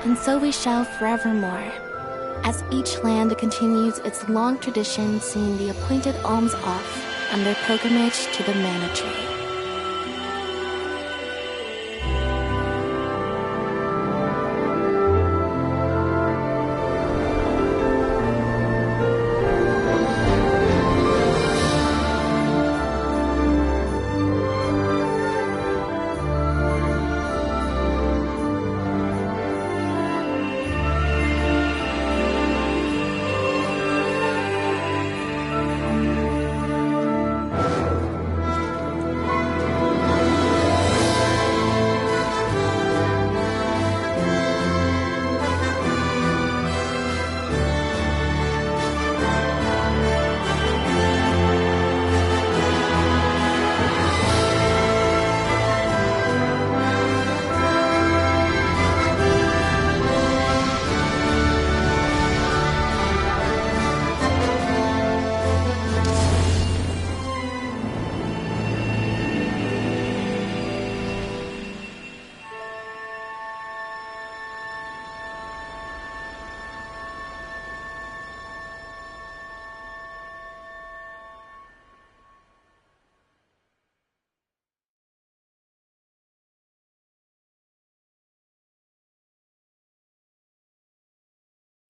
and so we shall forevermore, as each land continues its long tradition seeing the appointed alms off on their pilgrimage to the Mana Tree.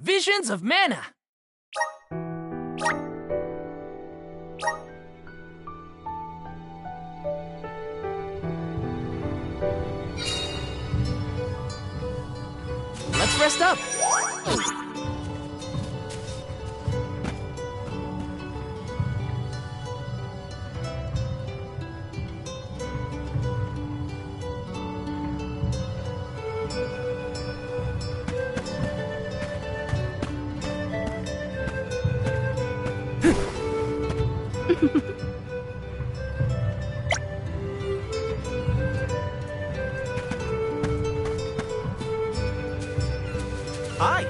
Visions of Mana! Let's rest up! Hi!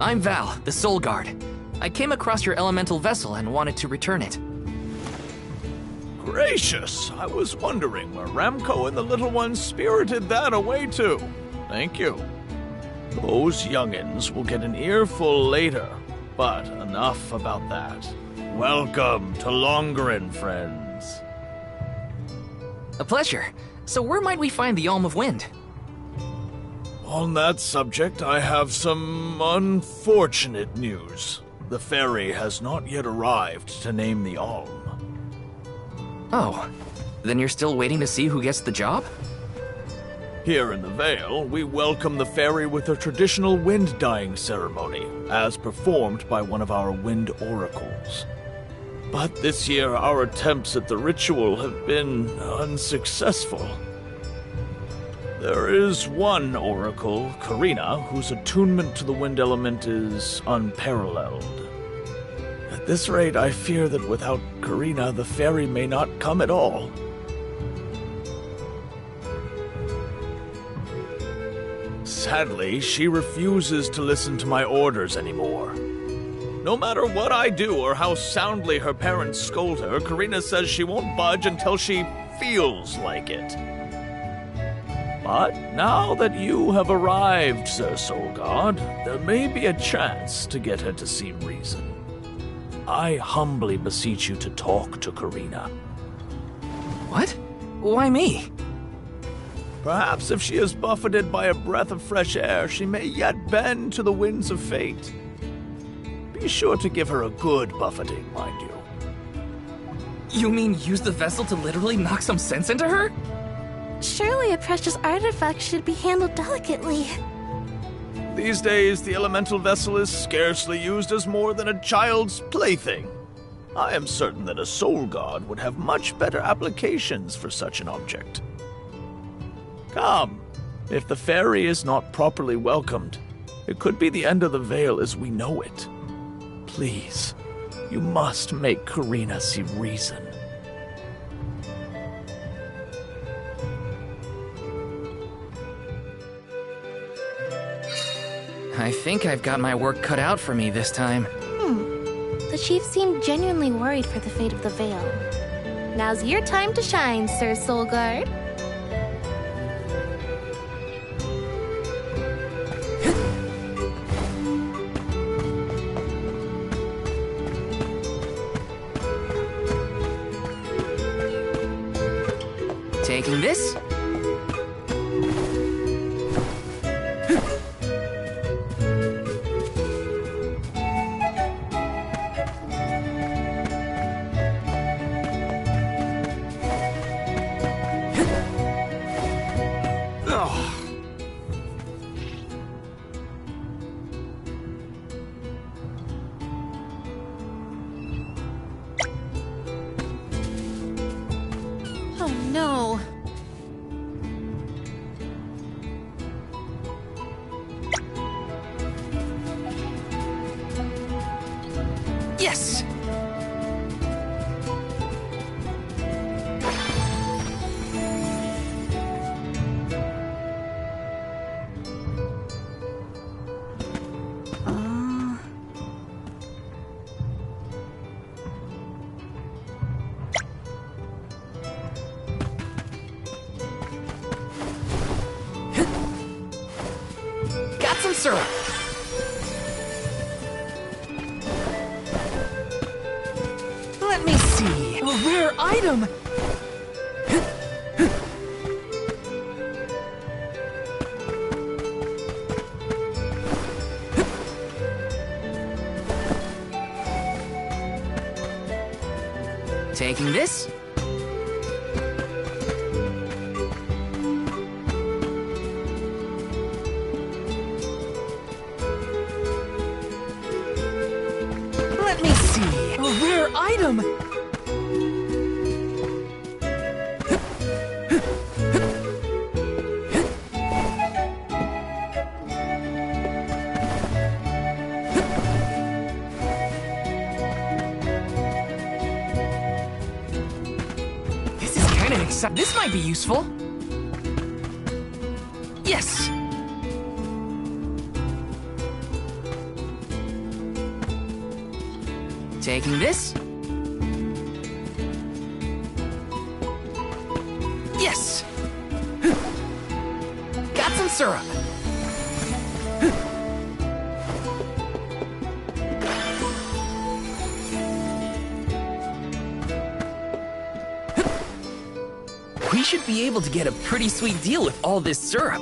I'm Val, the Soul Guard. I came across your elemental vessel and wanted to return it. Gracious! I was wondering where Ramco and the little ones spirited that away to. Thank you. Those youngins will get an earful later, but enough about that. Welcome to Longerin, friends. A pleasure. So where might we find the Alm of Wind? On that subject, I have some unfortunate news. The ferry has not yet arrived to name the Alm. Oh, then you're still waiting to see who gets the job? Here in the Vale, we welcome the ferry with a traditional wind-dyeing ceremony, as performed by one of our wind oracles. But this year, our attempts at the ritual have been unsuccessful. There is one oracle, Karina, whose attunement to the wind element is unparalleled. At this rate, I fear that without Karina, the ferry may not come at all. Sadly, she refuses to listen to my orders anymore. No matter what I do or how soundly her parents scold her, Karina says she won't budge until she feels like it. But now that you have arrived, Sir Soul Guard, there may be a chance to get her to see reason. I humbly beseech you to talk to Karina. What? Why me? Perhaps if she is buffeted by a breath of fresh air, she may yet bend to the winds of fate. Be sure to give her a good buffeting, mind you. You mean use the vessel to literally knock some sense into her? Surely a precious artifact should be handled delicately. These days, the elemental vessel is scarcely used as more than a child's plaything. I am certain that a soul god would have much better applications for such an object. Come, if the fairy is not properly welcomed, it could be the end of the Vale as we know it. Please, you must make Karina see reason. I think I've got my work cut out for me this time. The chief seemed genuinely worried for the fate of the Vale. Now's your time to shine, Sir Soulguard. Taking this. Oh no. Yes! Got some syrup! Let me see. A rare item! Taking this. Let me see. A rare item! This is kind of exciting. This might be useful. Yes! Taking this. Yes! Got some syrup. We should be able to get a pretty sweet deal with all this syrup.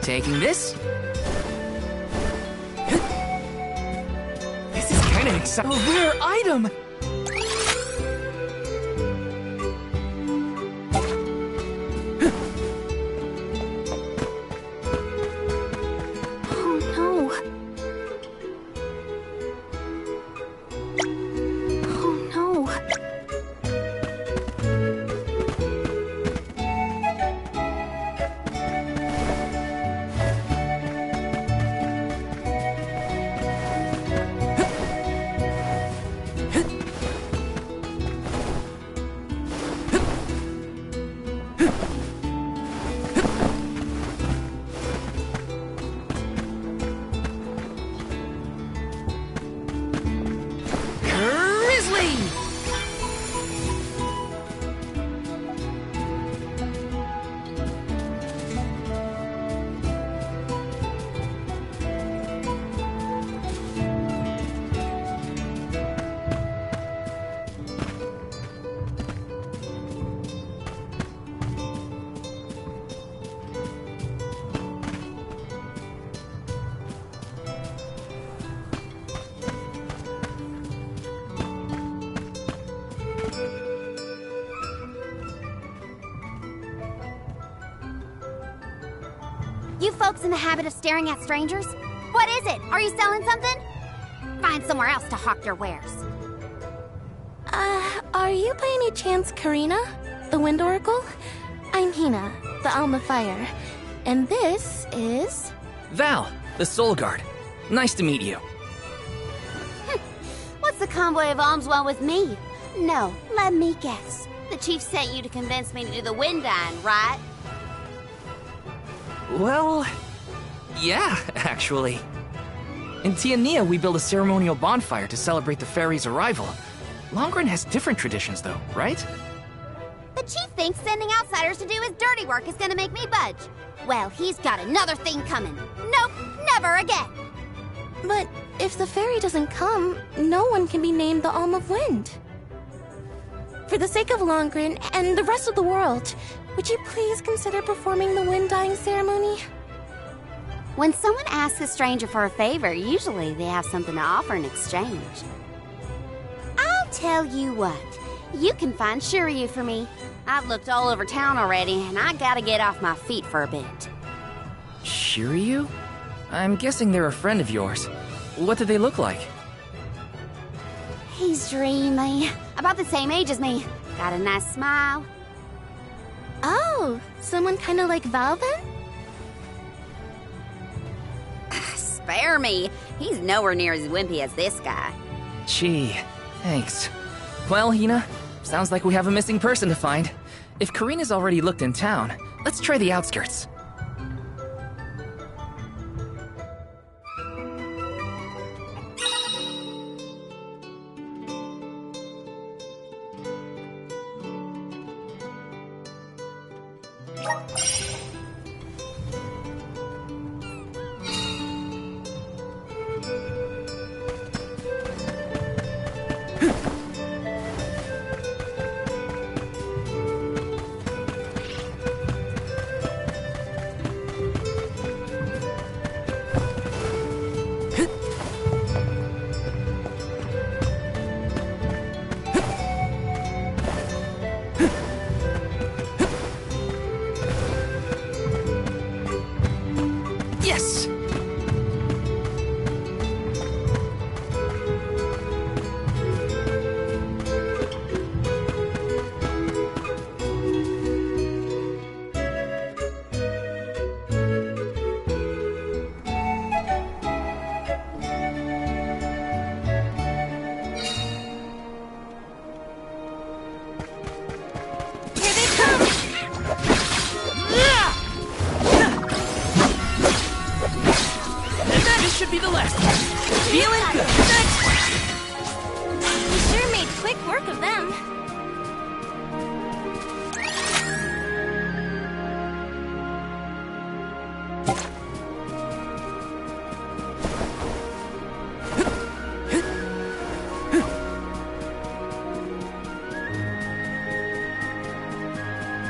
Taking this. This is kind of exciting. A rare item! Oh no. Oh no. You folks in the habit of staring at strangers? What is it? Are you selling something? Find somewhere else to hawk your wares. Are you by any chance Karina, the Wind Oracle? I'm Hina, the Alma Fire. And this is... Val, the Soul Guard. Nice to meet you. What's the convoy of alms want with me? No, let me guess. The chief sent you to convince me to do the wind dyeing, right? Well, yeah, actually. In Tiania, we build a ceremonial bonfire to celebrate the fairy's arrival. Longren has different traditions, though, right? The chief thinks sending outsiders to do his dirty work is gonna make me budge. Well, he's got another thing coming. Nope, never again. But if the fairy doesn't come, no one can be named the Alm of Wind. For the sake of Longren and the rest of the world, would you please consider performing the wind dyeing ceremony? When someone asks a stranger for a favor, usually they have something to offer in exchange. I'll tell you what. You can find Shiryu for me. I've looked all over town already, and I gotta get off my feet for a bit. Shiryu? I'm guessing they're a friend of yours. What do they look like? He's dreamy. About the same age as me. Got a nice smile. Oh, someone kinda like Val then? Spare me. He's nowhere near as wimpy as this guy. Gee, thanks. Well, Hina, sounds like we have a missing person to find. If Karina's already looked in town, let's try the outskirts. Yes! Should be the last one. Feeling good. You sure made quick work of them.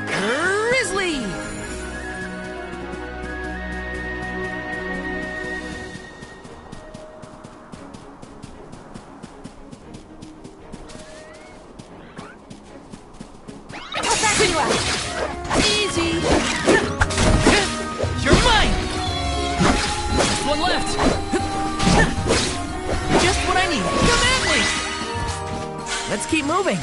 Grizzly! Easy! You're mine! Just one left! Just what I need! Come at me! Let's keep moving!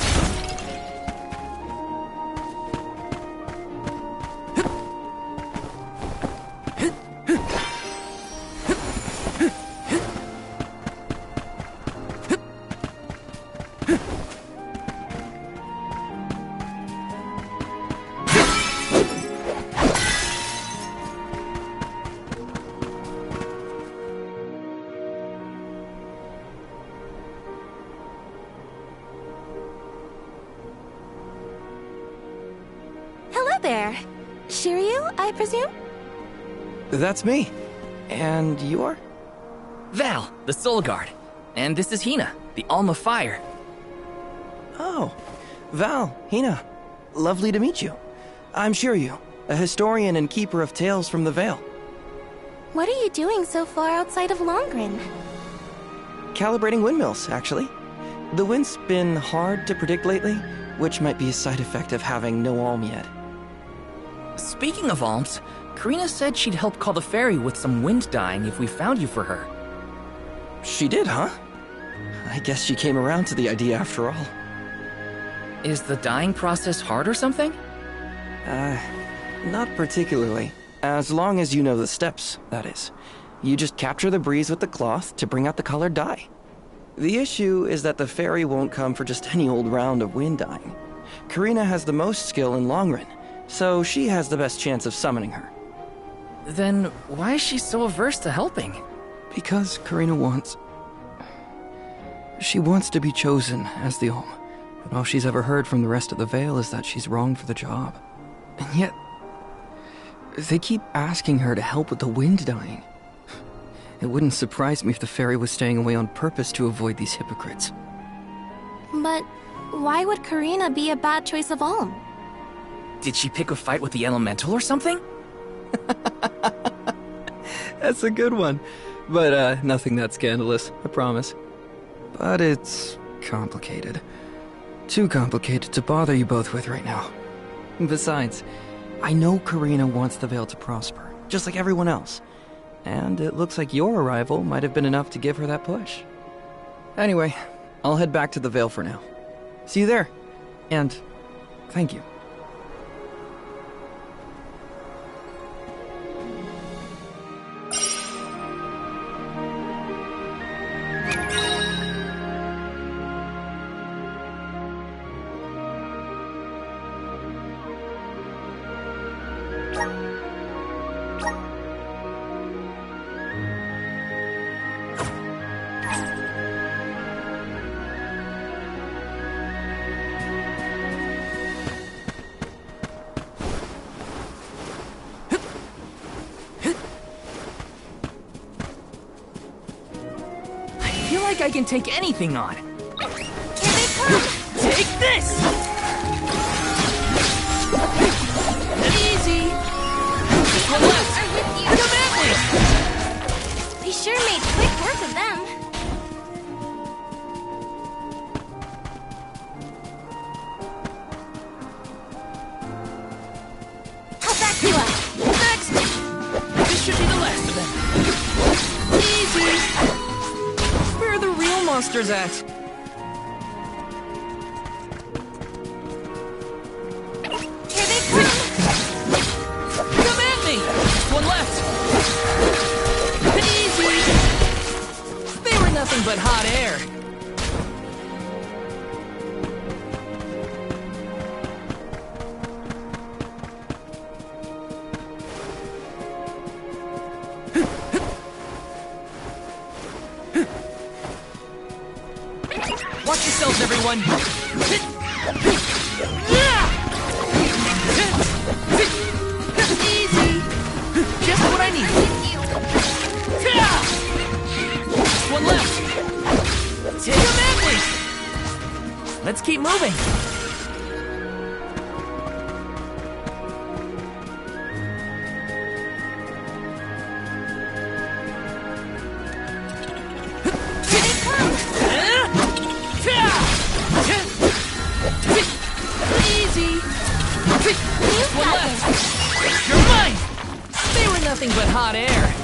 There. Shiryu, I presume? That's me. And you are? Val, the Soul Guard. And this is Hina, the Alma Fire. Oh, Val, Hina. Lovely to meet you. I'm Shiryu, a historian and keeper of tales from the Vale. What are you doing so far outside of Longren? Calibrating windmills, actually. The wind's been hard to predict lately, which might be a side effect of having no alm yet. Speaking of alms, Karina said she'd help call the fairy with some wind dyeing if we found you for her. She did, huh? I guess she came around to the idea after all. Is the dyeing process hard or something? Not particularly. As long as you know the steps, that is. You just capture the breeze with the cloth to bring out the colored dye. The issue is that the fairy won't come for just any old round of wind dyeing. Karina has the most skill in Longren, so she has the best chance of summoning her. Then why is she so averse to helping? Because Karina wants... She wants to be chosen as the Olm. But all she's ever heard from the rest of the Vale is that she's wrong for the job. And yet... they keep asking her to help with the wind dyeing. It wouldn't surprise me if the fairy was staying away on purpose to avoid these hypocrites. But why would Karina be a bad choice of Olm? Did she pick a fight with the elemental or something? That's a good one. But, nothing that scandalous, I promise. But it's complicated. Too complicated to bother you both with right now. Besides, I know Karina wants the Vale to prosper, just like everyone else. And it looks like your arrival might have been enough to give her that push. Anyway, I'll head back to the Vale for now. See you there. And thank you. I feel like I can take anything on. Here they come! Take this! Easy! Just one left! Are with you. Come at me! We sure made quick work of them. I'll back you up. Next! This should be the last of them. Easy! Where are the real monsters at? Here they come! Come at me! One left! Easy! They were nothing but hot air. Watch yourselves, everyone! Easy! Just what I need! One left! Take him at me! Let's keep moving! Easy! One left! You're mine! They were nothing but hot air.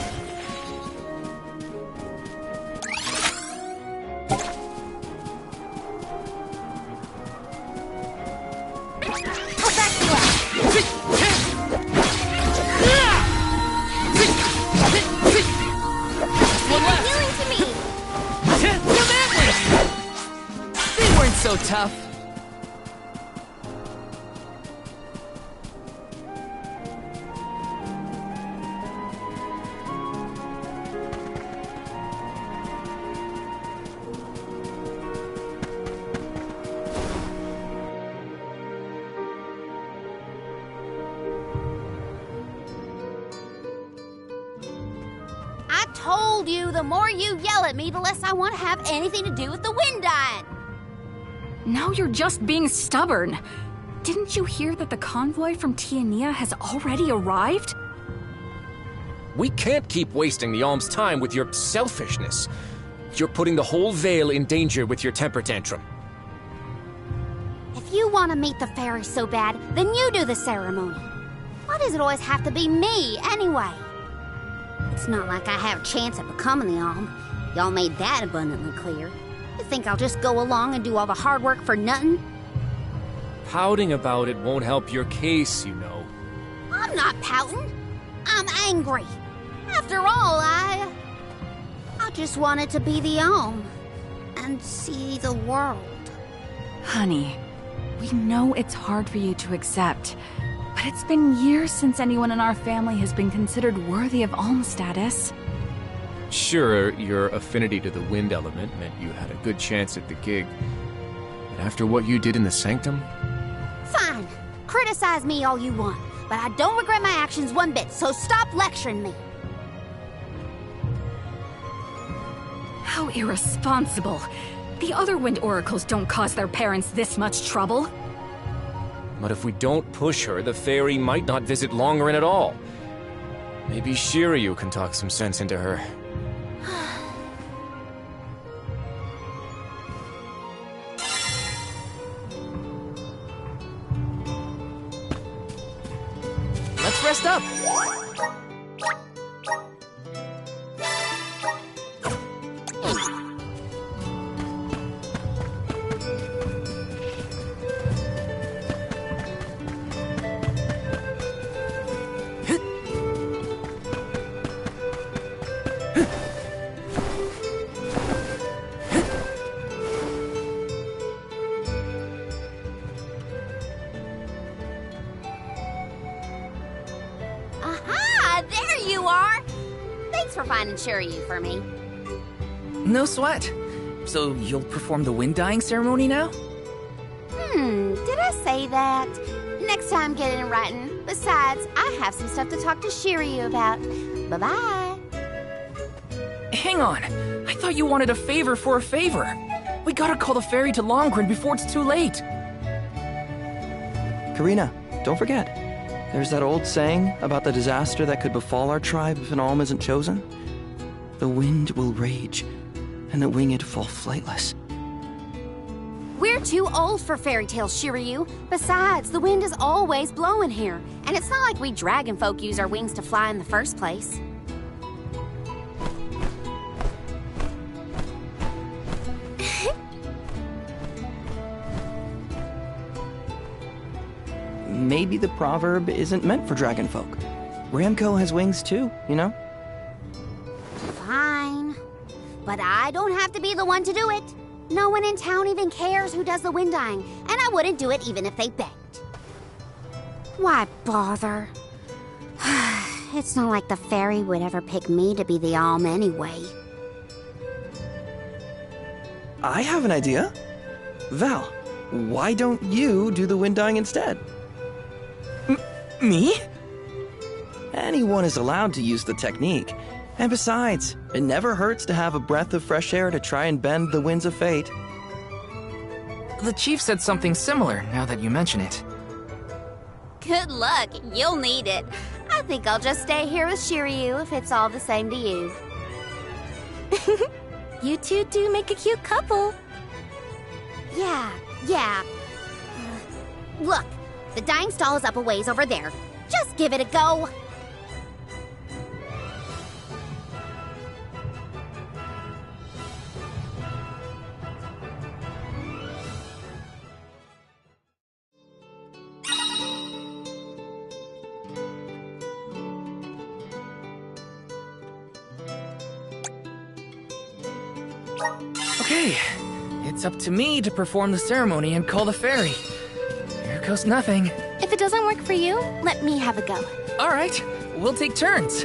I'll back you up. One left! Healing to me. Come at me! They weren't so tough. I told you, the more you yell at me, the less I want to have anything to do with the wind dyeing. Now you're just being stubborn. Didn't you hear that the convoy from Tiania has already arrived? We can't keep wasting the Alm's time with your selfishness. You're putting the whole Vale in danger with your temper tantrum. If you want to meet the fairy so bad, then you do the ceremony. Why does it always have to be me, anyway? It's not like I have a chance at becoming the Alm. Y'all made that abundantly clear. You think I'll just go along and do all the hard work for nothing? Pouting about it won't help your case, you know. I'm not pouting. I'm angry. After all, I just wanted to be the Alm and see the world. Honey, we know it's hard for you to accept, but it's been years since anyone in our family has been considered worthy of Alm status. Sure, your affinity to the wind element meant you had a good chance at the gig. But after what you did in the Sanctum? Fine. Criticize me all you want, but I don't regret my actions one bit, so stop lecturing me. How irresponsible. The other Wind Oracles don't cause their parents this much trouble. But if we don't push her, the fairy might not visit Longren at all. Maybe Shiryu can talk some sense into her. Let's rest up. For finding Shiryu for me. No sweat. So you'll perform the wind dyeing ceremony now? Did I say that? Next time, get it in writing. Besides, I have some stuff to talk to Shiryu about. Bye-bye. Hang on. I thought you wanted a favor for a favor. We gotta call the fairy to Longren before it's too late. Karina, don't forget. There's that old saying about the disaster that could befall our tribe if an Alm isn't chosen. The wind will rage, and the winged fall flightless. We're too old for fairy tales, Shiryu. Besides, the wind is always blowing here, and it's not like we dragon folk use our wings to fly in the first place. Maybe the proverb isn't meant for dragon folk. Ramco has wings too, you know? Fine. But I don't have to be the one to do it. No one in town even cares who does the wind dyeing, and I wouldn't do it even if they begged. Why bother? It's not like the fairy would ever pick me to be the Alm anyway. I have an idea. Val, why don't you do the wind dyeing instead? Me? Anyone is allowed to use the technique. And besides, it never hurts to have a breath of fresh air to try and bend the winds of fate. The chief said something similar, now that you mention it. Good luck. You'll need it. I think I'll just stay here with Shiryu if it's all the same to you. You two do make a cute couple. Yeah. Look, the dyeing stall is up a ways over there. Just give it a go. Okay, it's up to me to perform the ceremony and call the fairy. Here goes nothing. If it doesn't work for you, let me have a go. All right, we'll take turns.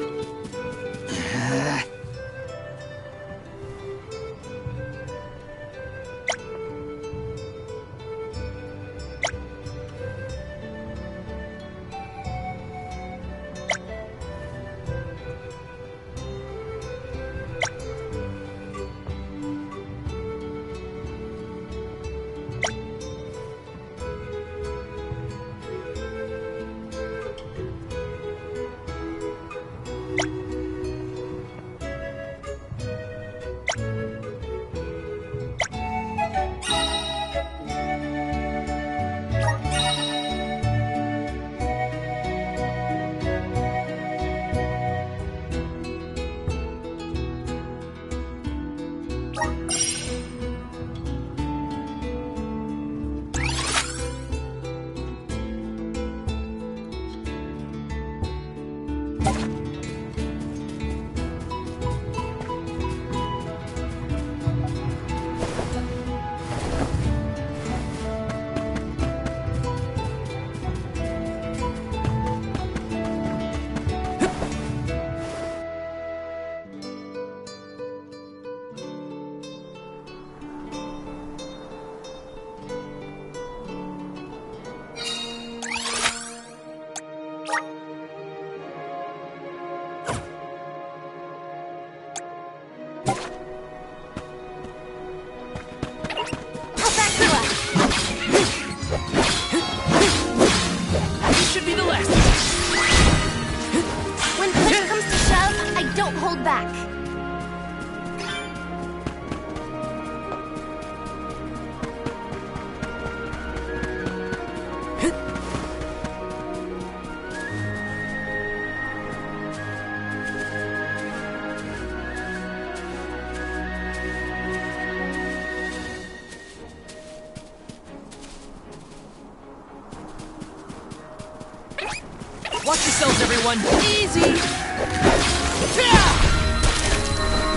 Watch yourselves, everyone. Easy.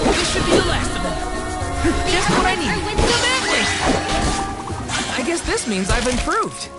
This should be the last of them. Just what I need. I guess this means I've improved.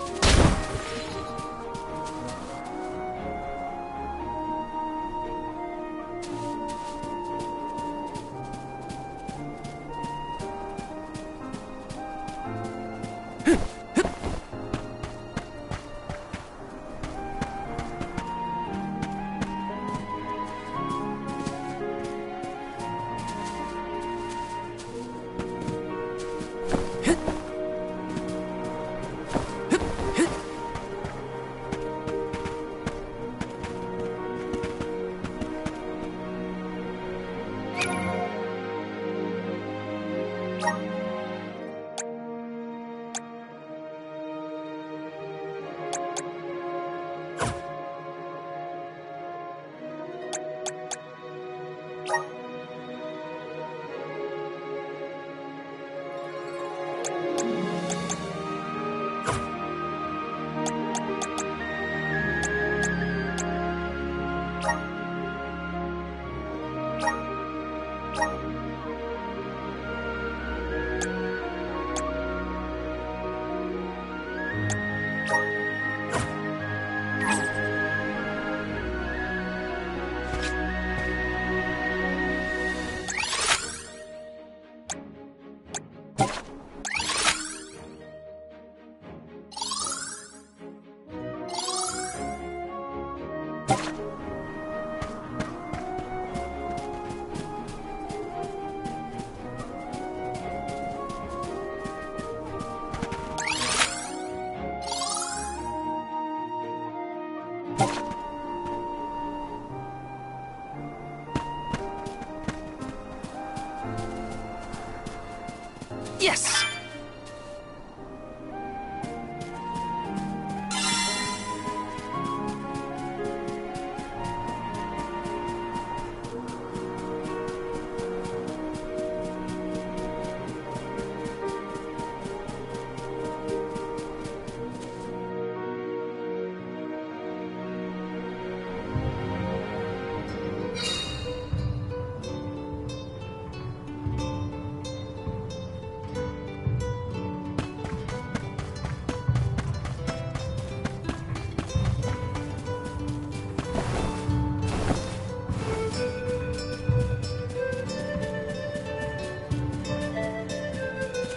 Yes!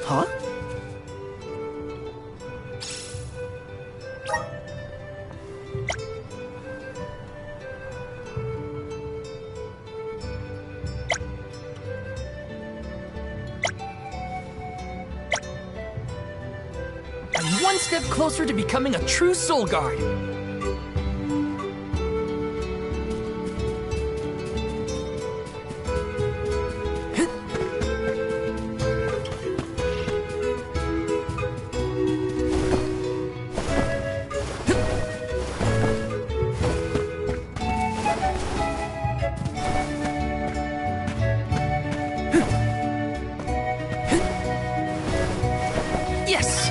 Huh? I'm one step closer to becoming a true Soul Guard. Yes!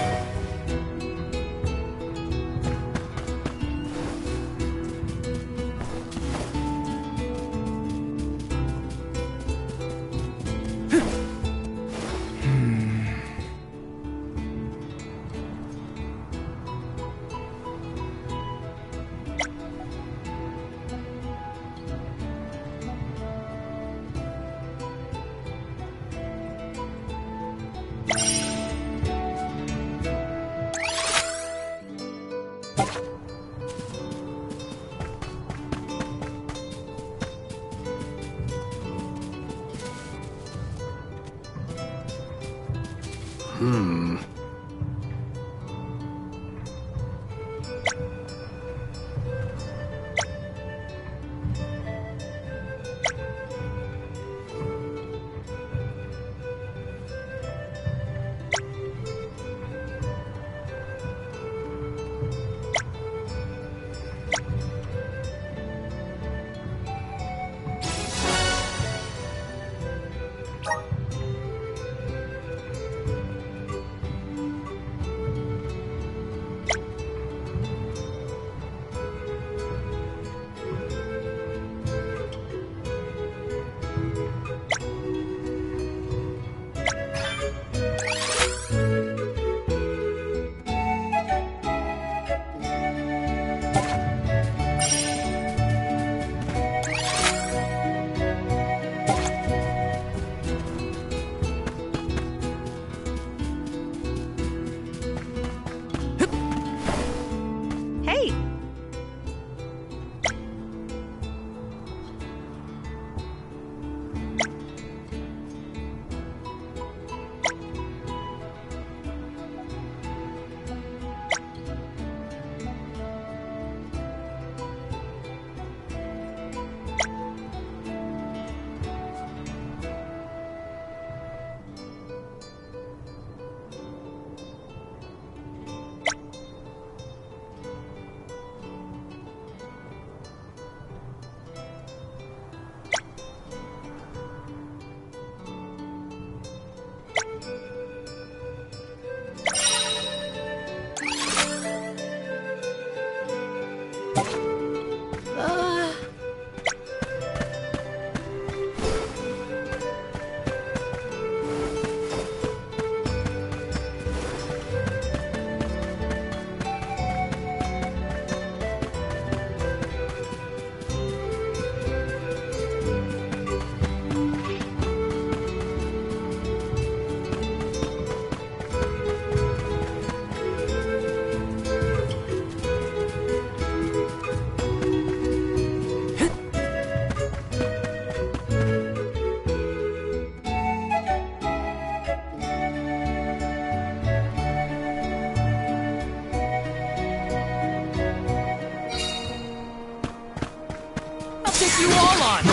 all on!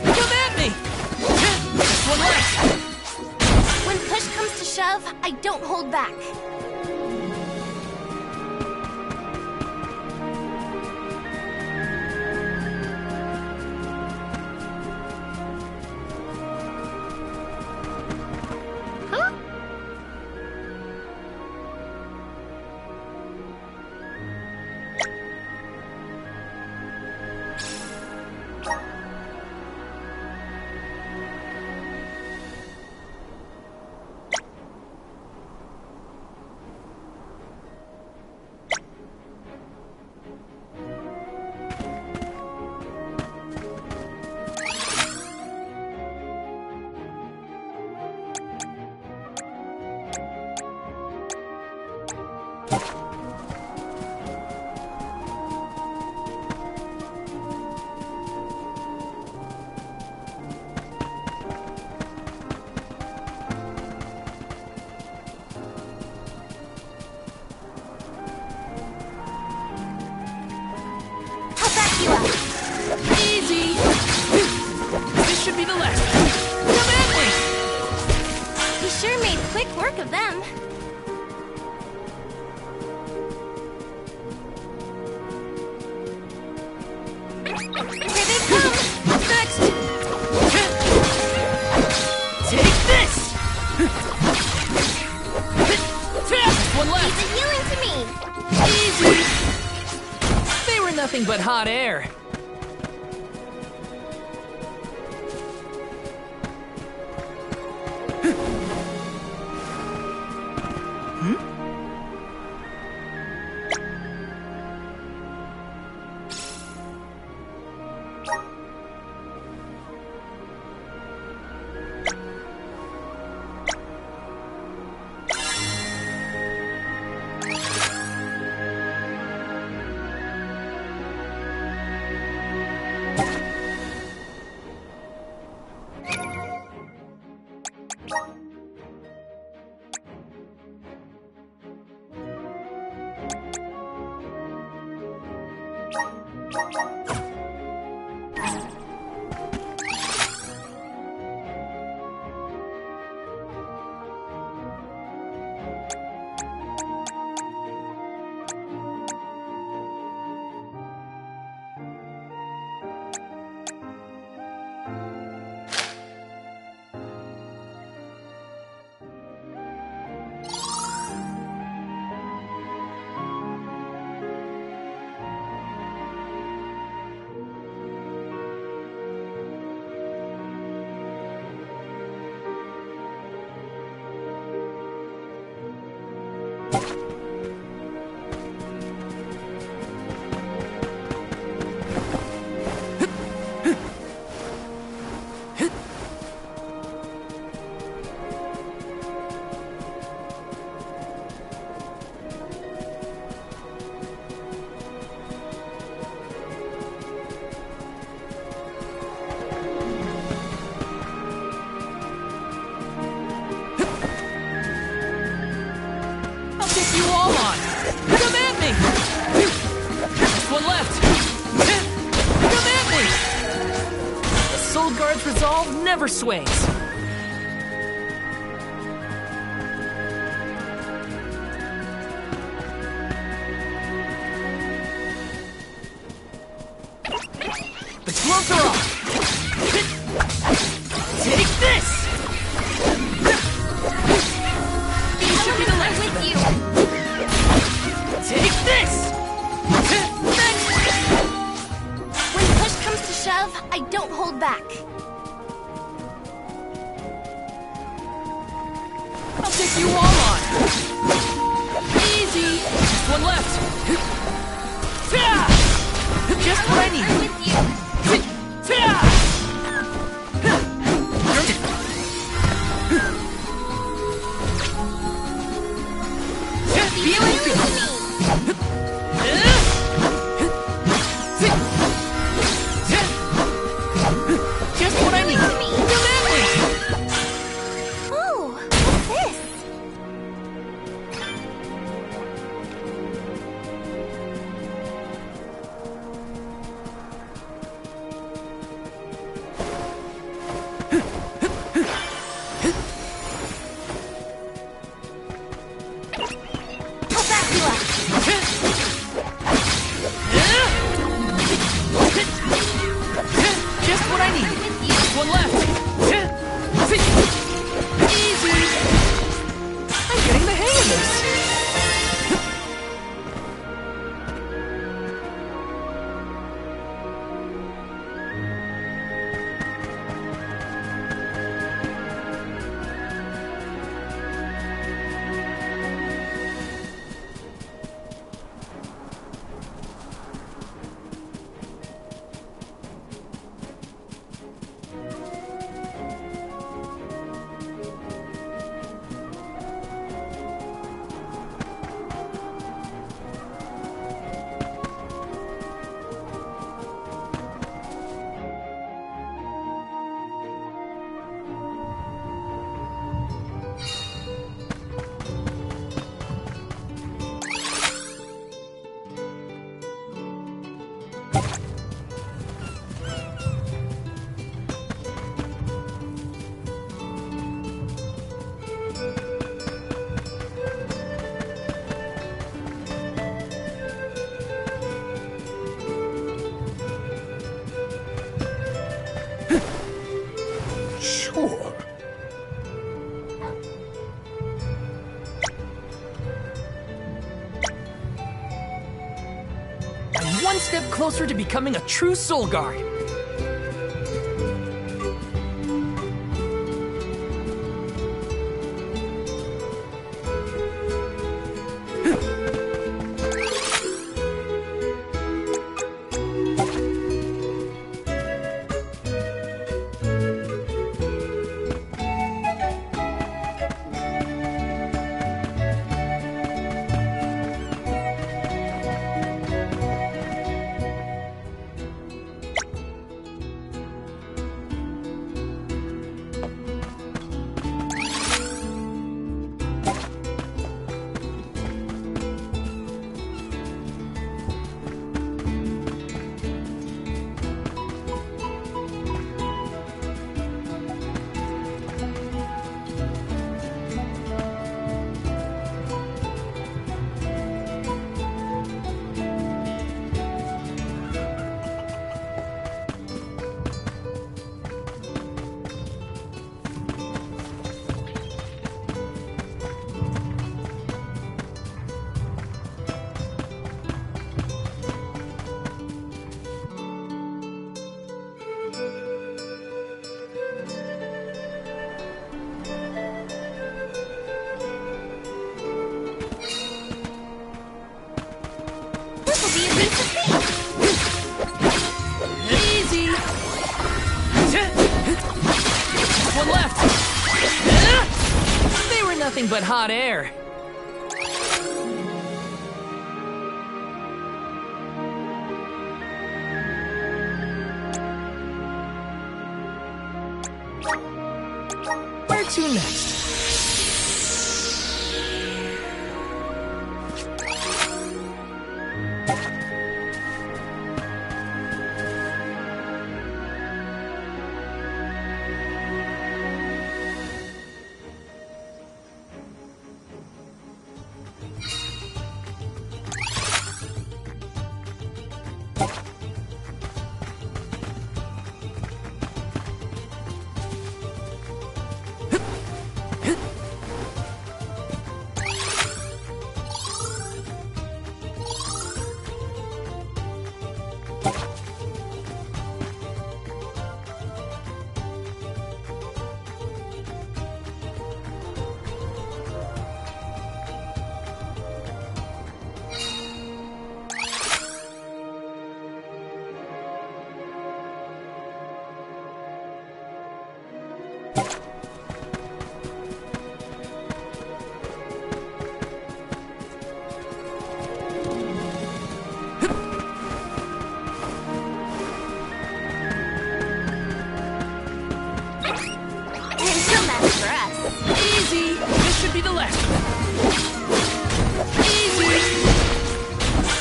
Come at me! Just one left! When push comes to shove, I don't hold back. Easy! This should be the left. Come at me! He sure made quick work of them. Here they come! What's next? Take this! One left! He's a healing to me! Easy! They were nothing but hot air. You all on! Come at me! Just one left! Come at me! The Soul Guard's resolve never sways. The gloves are off! Take this! These should be the left with you! Take this! When push comes to shove, I don't hold back. I'll take you all on! Easy! Just one left! Just what I need! I'm with you. Feeling just what I need! Oh, what's this? Just what I need. One left. Easy. I'm getting the hang of this. Sure. I'm one step closer to becoming a true soul guard. Easy. One left. They were nothing but hot air. Where to next? Easy. This should be the last one. Easy.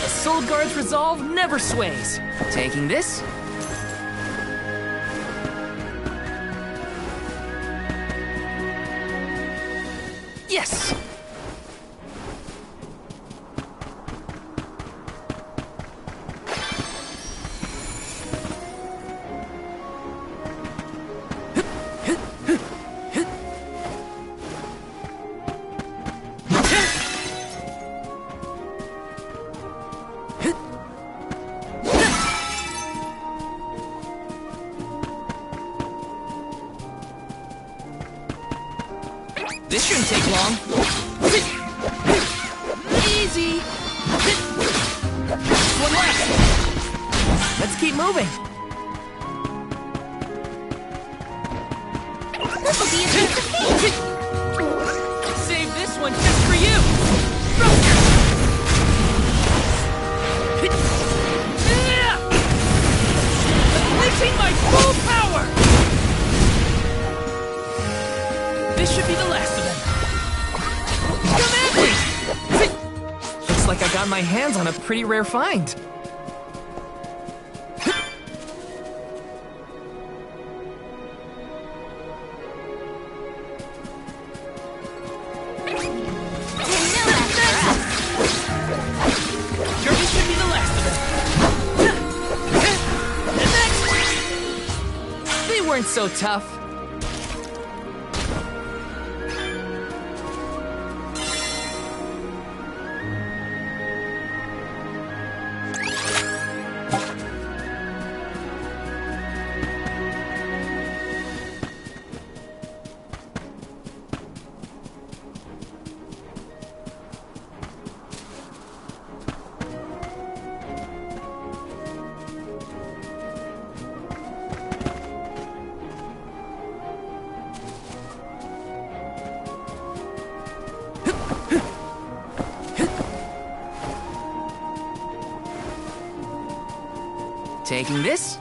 A soul guard's resolve never sways. Taking this. Yes! This shouldn't take long. Easy! One left! Let's keep moving. This will be a piece of cake! Save this one just for you! Unleashing my full power! This should be the last of them. Come at me! Looks like I got my hands on a pretty rare find. This should be the last of them. And next! They weren't so tough. Taking this.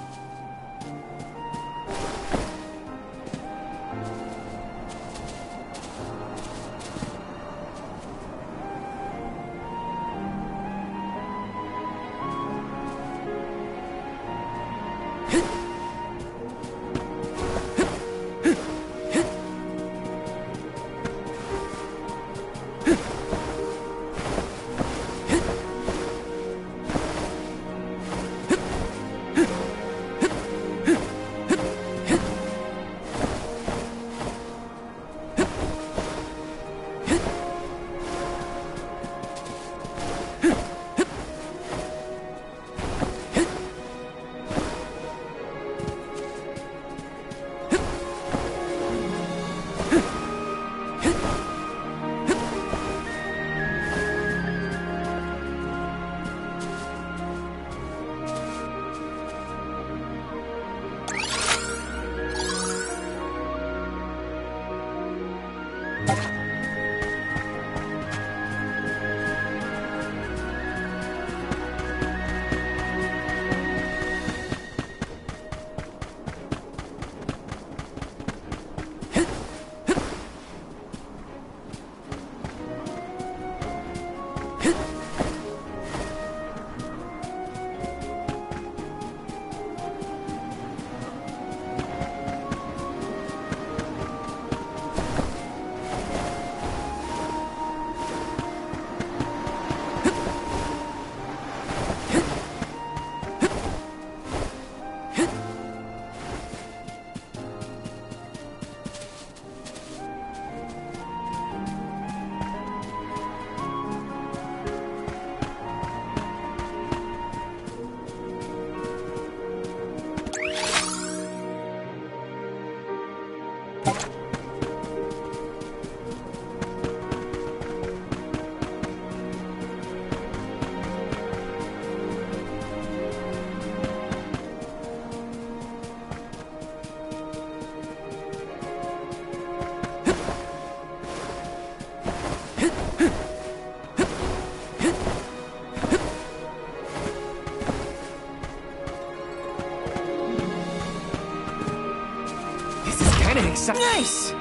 Nice!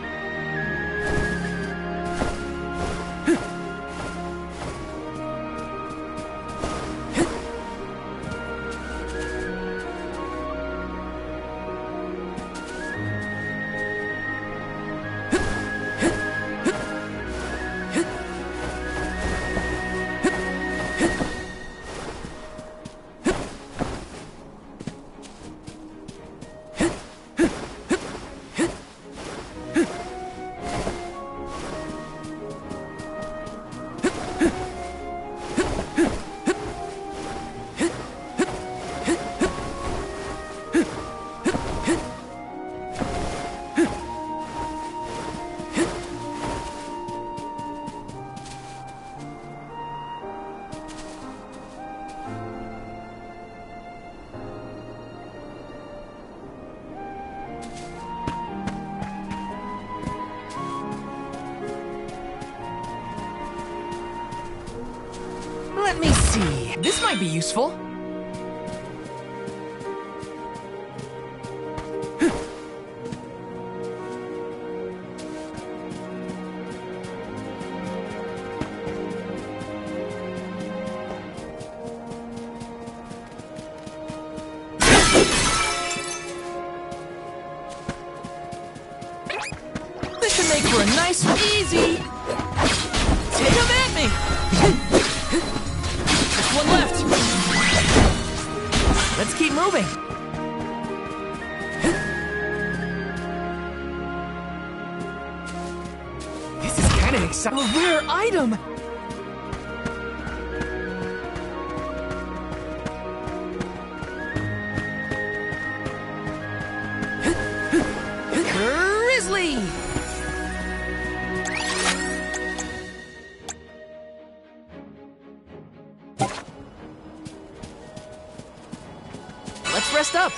Let me see. This might be useful. This should make for a nice, easy... Come at me! Just one left. Let's keep moving. This is kind of exciting. A rare item! Grizzly! Let's rest up.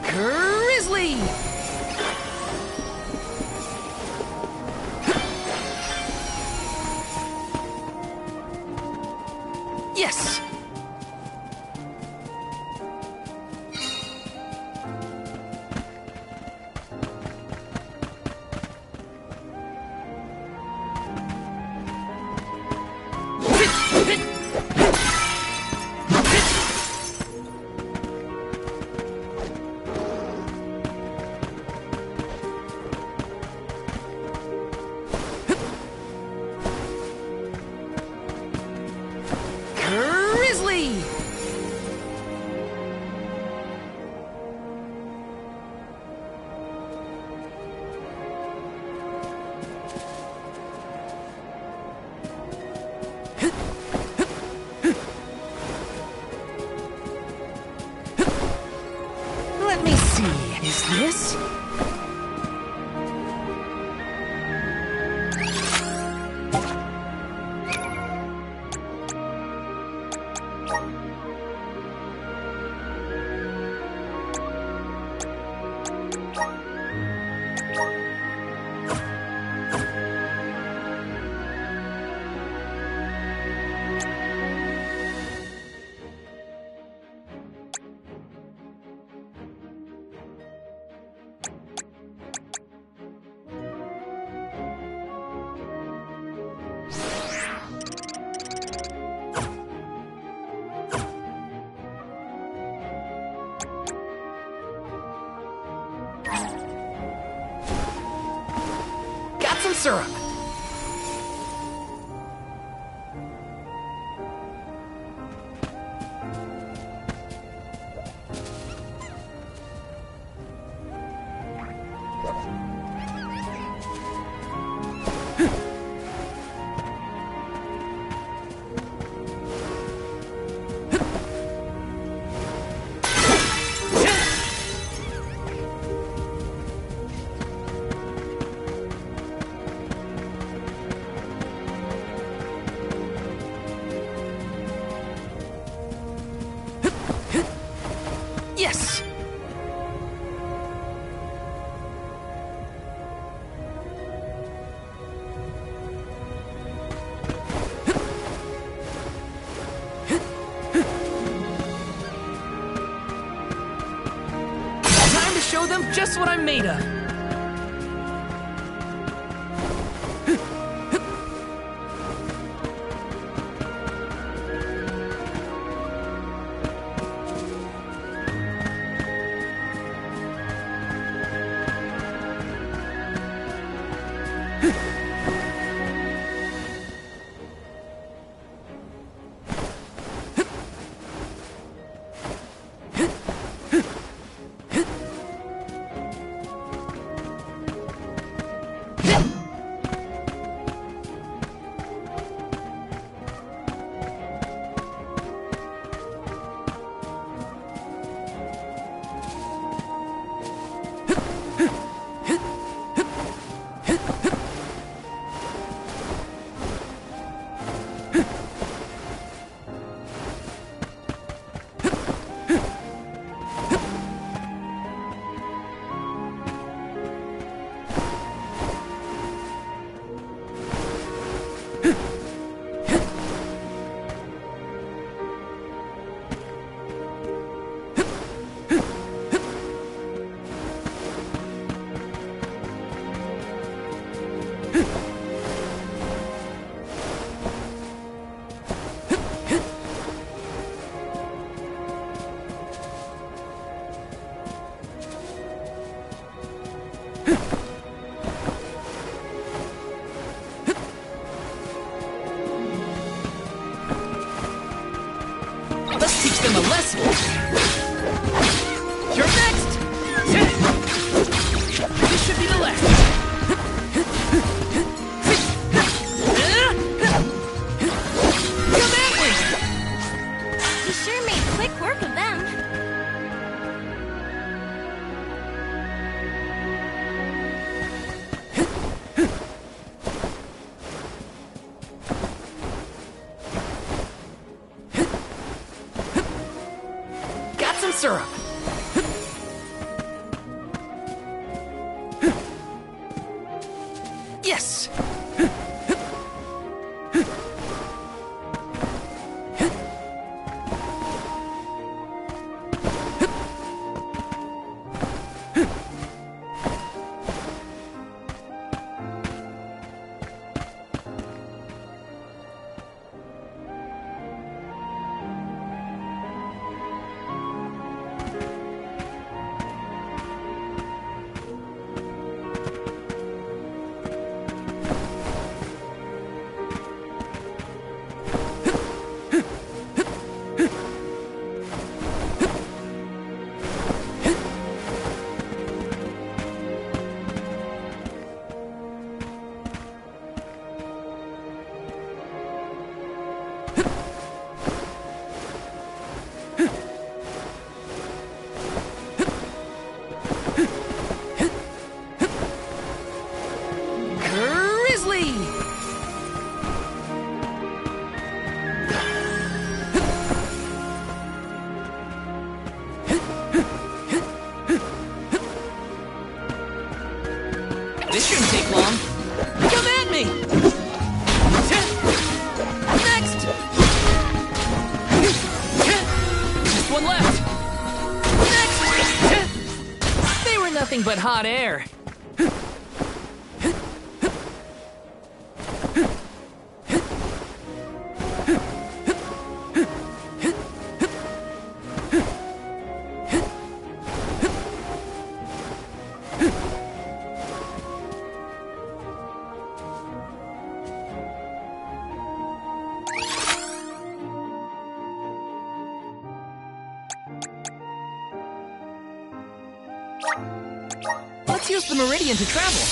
Grizzly! Yes! Grizzly! Let me see. Is this? Got some syrup. Yes! Time to show them just what I'm made of. Let's teach them a lesson. You're next. This should be the last. Come at me! You sure made quick work of them. Got some syrup. Yes! Grizzly! This shouldn't take long. Come at me! Next! Just one left. Next! They were nothing but hot air. Let's use the meridian to travel.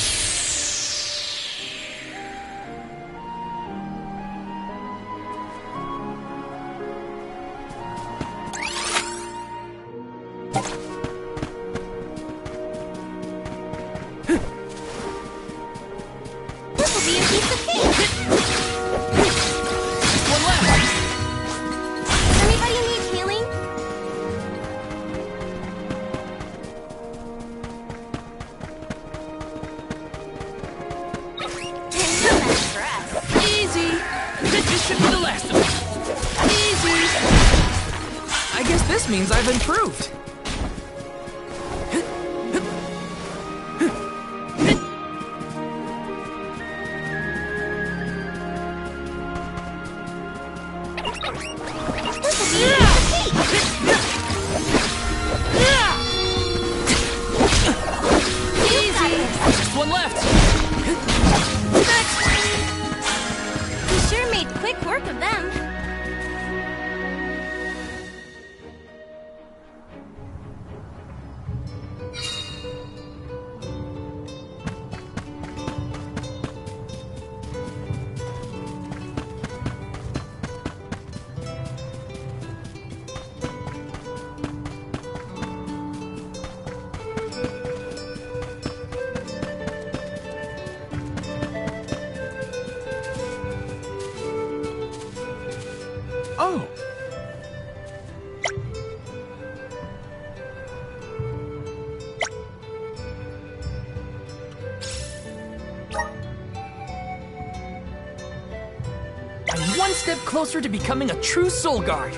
This will be a piece of cake. One left. Anybody need healing? Easy. This should be the last of them. Easy. I guess this means I've improved. Easy. Just one left. Next. You sure made quick work of them. Oh! I'm one step closer to becoming a true soul guard.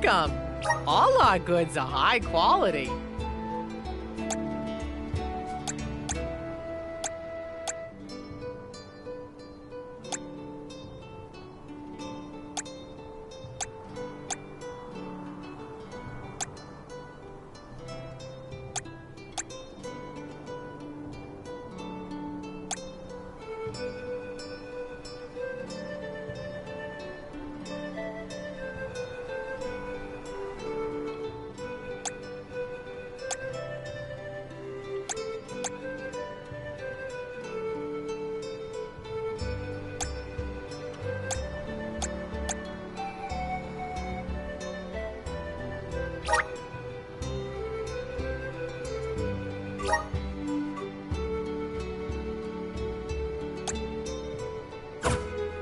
welcome. All our goods are high quality.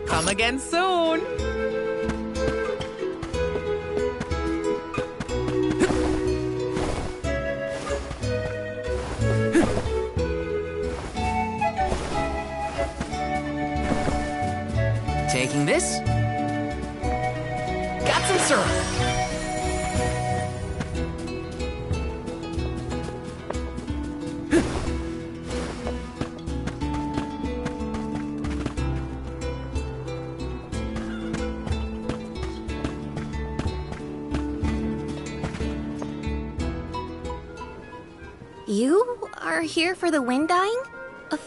Come again soon. Taking this. Got some syrup. You are here for the wind dyeing?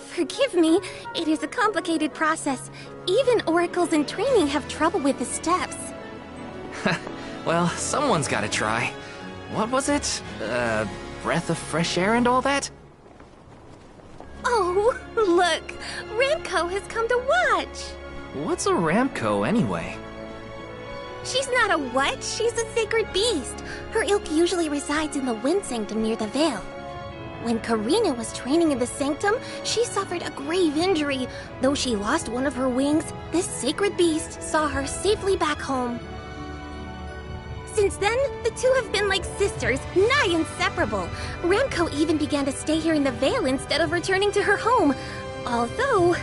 Forgive me, it is a complicated process. Even oracles in training have trouble with the steps. Well, someone's gotta try. What was it? Breath of fresh air and all that? Oh, look! Ramco has come to watch! What's a Ramco anyway? She's not a what? She's a sacred beast. Her ilk usually resides in the Wind Sanctum near the Veil. When Karina was training in the Sanctum, she suffered a grave injury. Though she lost one of her wings, this sacred beast saw her safely back home. Since then, the two have been like sisters, nigh inseparable. Ramco even began to stay here in the Veil instead of returning to her home. Although,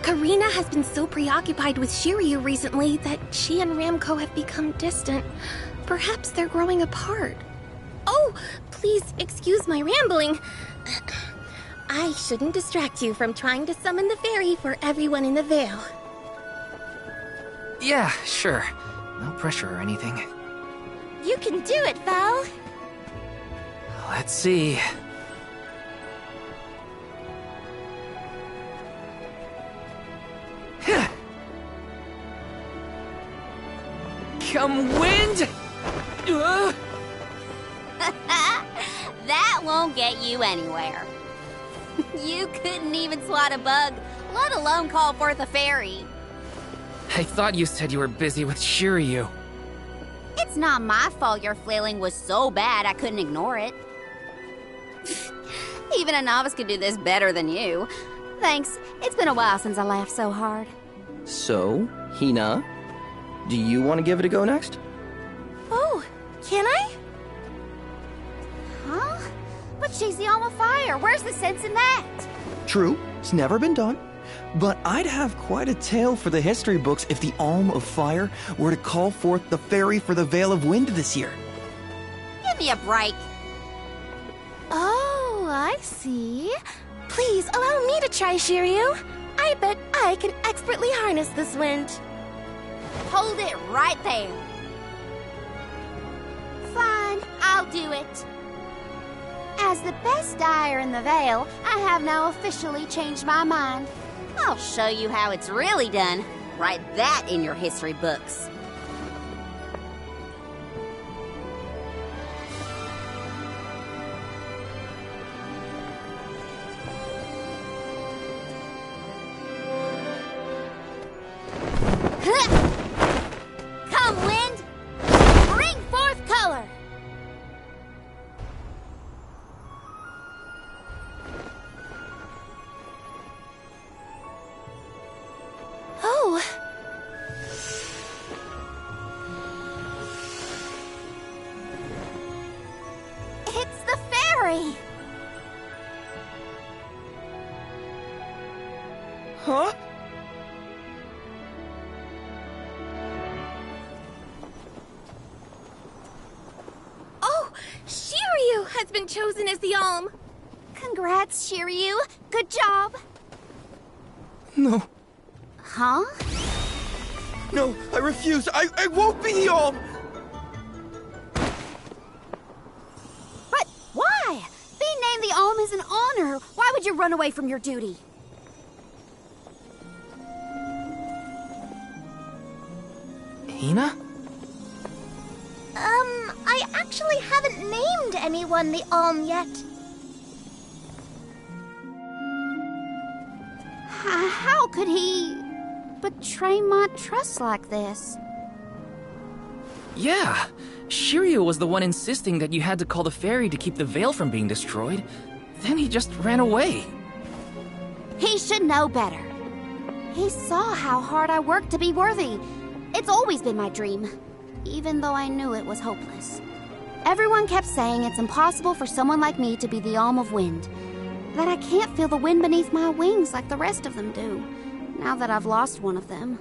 Karina has been so preoccupied with Shiryu recently that she and Ramco have become distant. Perhaps they're growing apart. Oh, please excuse my rambling. I shouldn't distract you from trying to summon the fairy for everyone in the Veil. Yeah, sure. No pressure or anything. You can do it, Val. Let's see. Come, wind! That won't get you anywhere. You couldn't even swat a bug, let alone call forth a fairy. I thought you said you were busy with Shiryu. It's not my fault your flailing was so bad I couldn't ignore it. Even a novice could do this better than you. Thanks. It's been a while since I laughed so hard. So, Hina, do you want to give it a go next? Oh, can I? Huh? But she's the Alma Fire. Where's the sense in that? True, it's never been done. But I'd have quite a tale for the history books if the Alm of Fire were to call forth the fairy for the Veil of Wind this year. Give me a break. Oh, I see. Please allow me to try, Shiryu. I bet I can expertly harness this wind. Hold it right there. Fine, I'll do it. As the best dyer in the Veil, I have now officially changed my mind. I'll show you how it's really done. Write that in your history books. Come, wind! Bring forth color! Oh. It's the fairy! Huh? been chosen as the Alm. Congrats, Shiryu. Good job. No. Huh? No, I refuse. I won't be the Alm. But why? Being named the Alm is an honor. Why would you run away from your duty? Hina? I actually haven't named anyone the Alm yet. How could he betray my trust like this? Yeah. Shiryu was the one insisting that you had to call the fairy to keep the veil from being destroyed. Then he just ran away. He should know better. He saw how hard I worked to be worthy. It's always been my dream, even though I knew it was hopeless. Everyone kept saying it's impossible for someone like me to be the Alm of Wind, that I can't feel the wind beneath my wings like the rest of them do, now that I've lost one of them.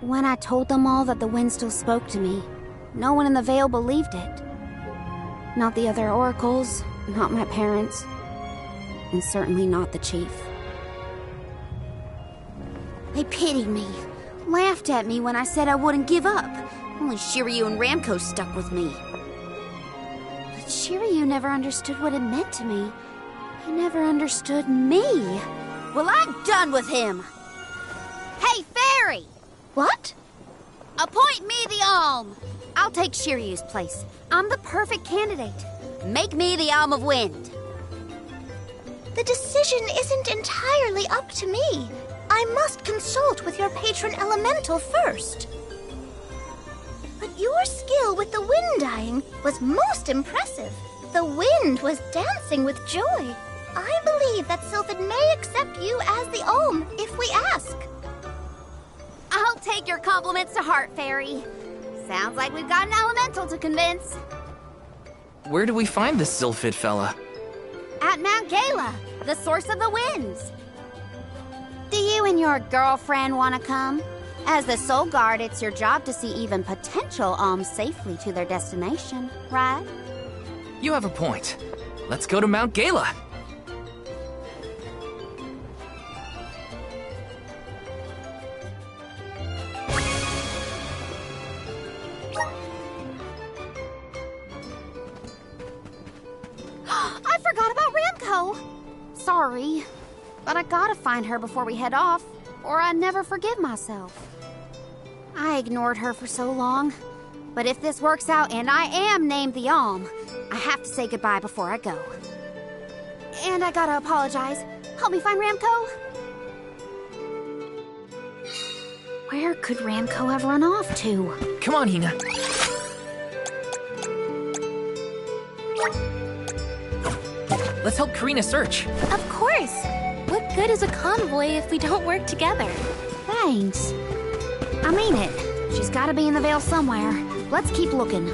When I told them all that the wind still spoke to me, no one in the Vale believed it. Not the other oracles, not my parents, and certainly not the chief. They pitied me, laughed at me when I said I wouldn't give up. Only Shiryu and Ramco stuck with me. But Shiryu never understood what it meant to me. He never understood me. Well, I'm done with him. Hey, Fairy! What? Appoint me the Alm. I'll take Shiryu's place. I'm the perfect candidate. Make me the Alm of Wind. The decision isn't entirely up to me. I must consult with your patron elemental first. But your skill with the wind dyeing was most impressive. The wind was dancing with joy. I believe that Sylphid may accept you as the Alm if we ask. I'll take your compliments to heart, Fairy. Sounds like we've got an elemental to convince. Where do we find this Sylphid fella? At Mount Gala, the source of the winds. Do you and your girlfriend want to come? As the Soul Guard, it's your job to see even potential alms safely to their destination, right? You have a point. Let's go to Mount Gala. I forgot about Ramco. Sorry, but I gotta find her before we head off, or I'd never forgive myself. I ignored her for so long, but if this works out and I am named the Alm, I have to say goodbye before I go. And I gotta apologize. Help me find Ramco. Where could Ramco have run off to? Come on, Hina. Let's help Karina search. Of course. What good is a convoy if we don't work together? Thanks. I mean it. She's gotta be in the Vale somewhere. Let's keep looking.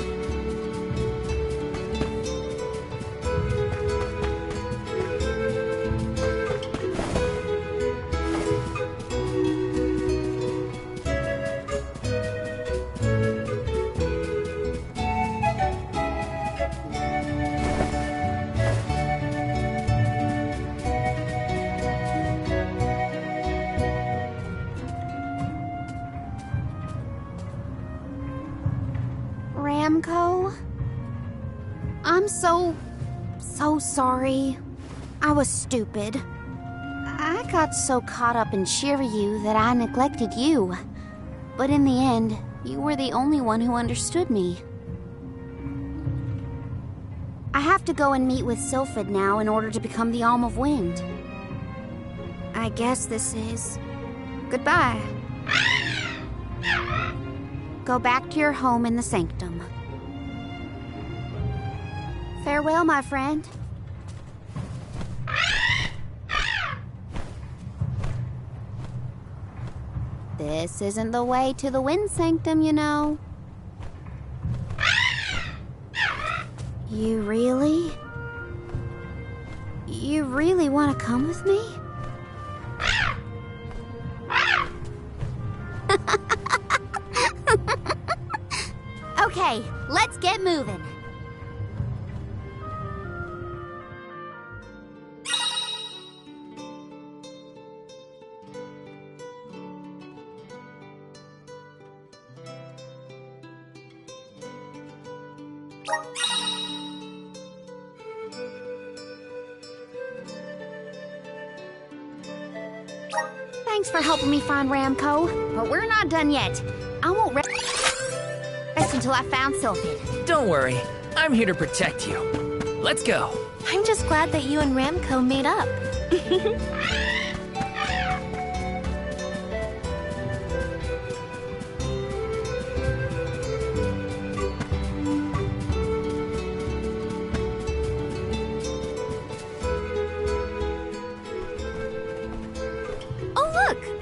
Ramco? I'm so sorry. I was stupid. I got so caught up in Shiryu that I neglected you. But in the end, you were the only one who understood me. I have to go and meet with Sylphid now in order to become the Alm of Wind. I guess this is goodbye. Go back to your home in the Sanctum. Farewell, my friend. This isn't the way to the Wind Sanctum, you know. You really want to come with me? Okay, let's get moving. Thanks for helping me find Ramco, but we're not done yet. I won't rest until I found Sylphid. Don't worry, I'm here to protect you. Let's go. I'm just glad that you and Ramco made up.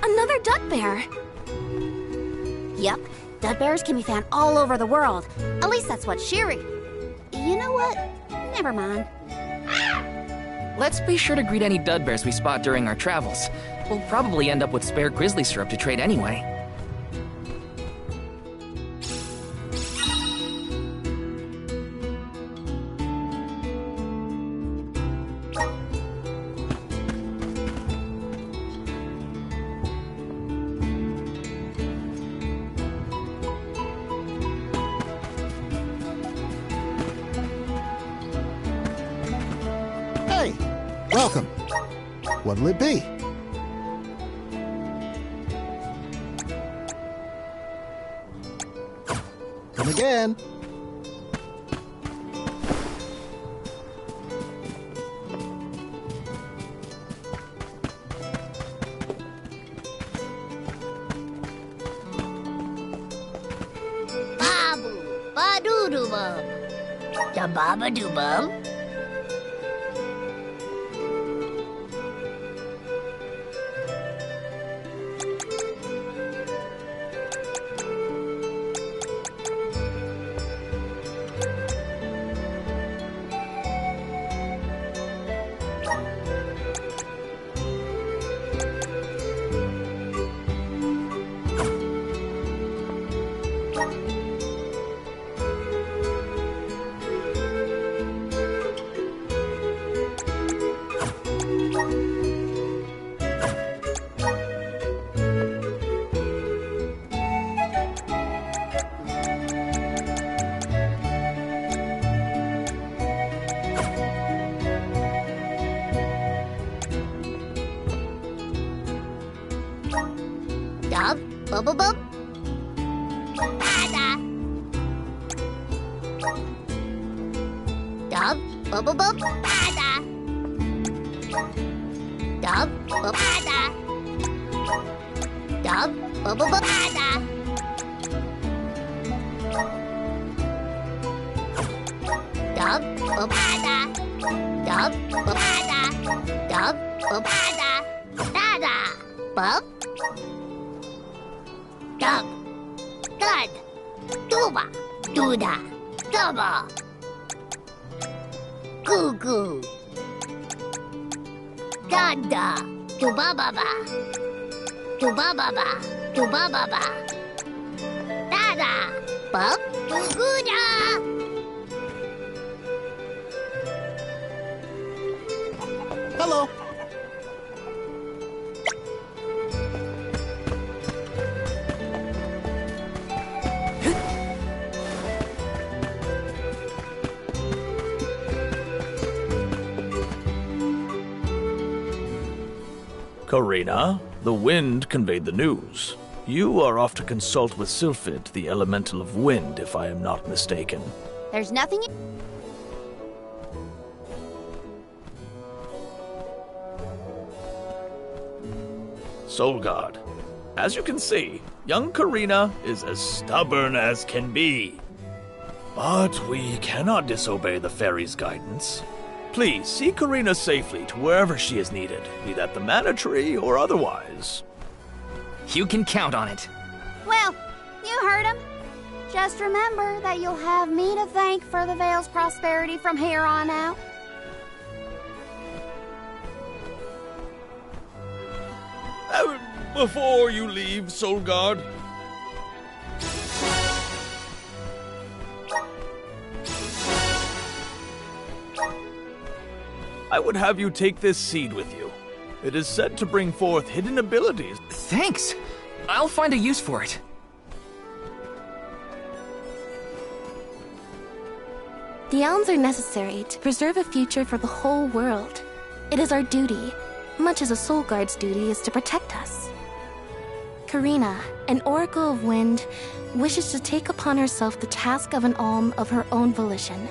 Another duck bear. Yep, duck bears can be found all over the world. At least that's what Sherry. You know what? Never mind. Let's be sure to greet any dud bears we spot during our travels. We'll probably end up with spare grizzly syrup to trade anyway. Welcome. What'll it be? Come again. Babu, ba-doo-doo-bum. Da baba-doo-bum. Bubble bub. Ada. Dub. Bubble bub. Ada. Dub. Bub. Ada. Dub. Bubble bub. Ada. Dub. Bub. Ada. Dub. Bub. Ada. Dub. Bub. Ada. Dada. Bub. Dub, dud, duba, duda, dubba, goo goo, dada, dubababa, dubababa, dubababa, dada, bub, gooda. Hello. Karina, the wind conveyed the news. You are off to consult with Sylphid, the elemental of wind, if I am not mistaken. There's nothing. Soul God, as you can see, young Karina is as stubborn as can be. But we cannot disobey the fairy's guidance. Please, see Karina safely to wherever she is needed, be that the mana tree or otherwise. You can count on it. Well, you heard him. Just remember that you'll have me to thank for the Vale's prosperity from here on out. Before you leave, Soul God, I would have you take this seed with you. It is said to bring forth hidden abilities. Thanks. I'll find a use for it. The elms are necessary to preserve a future for the whole world. It is our duty, much as a soul guard's duty is to protect us. Karina, an Oracle of Wind, wishes to take upon herself the task of an alm of her own volition.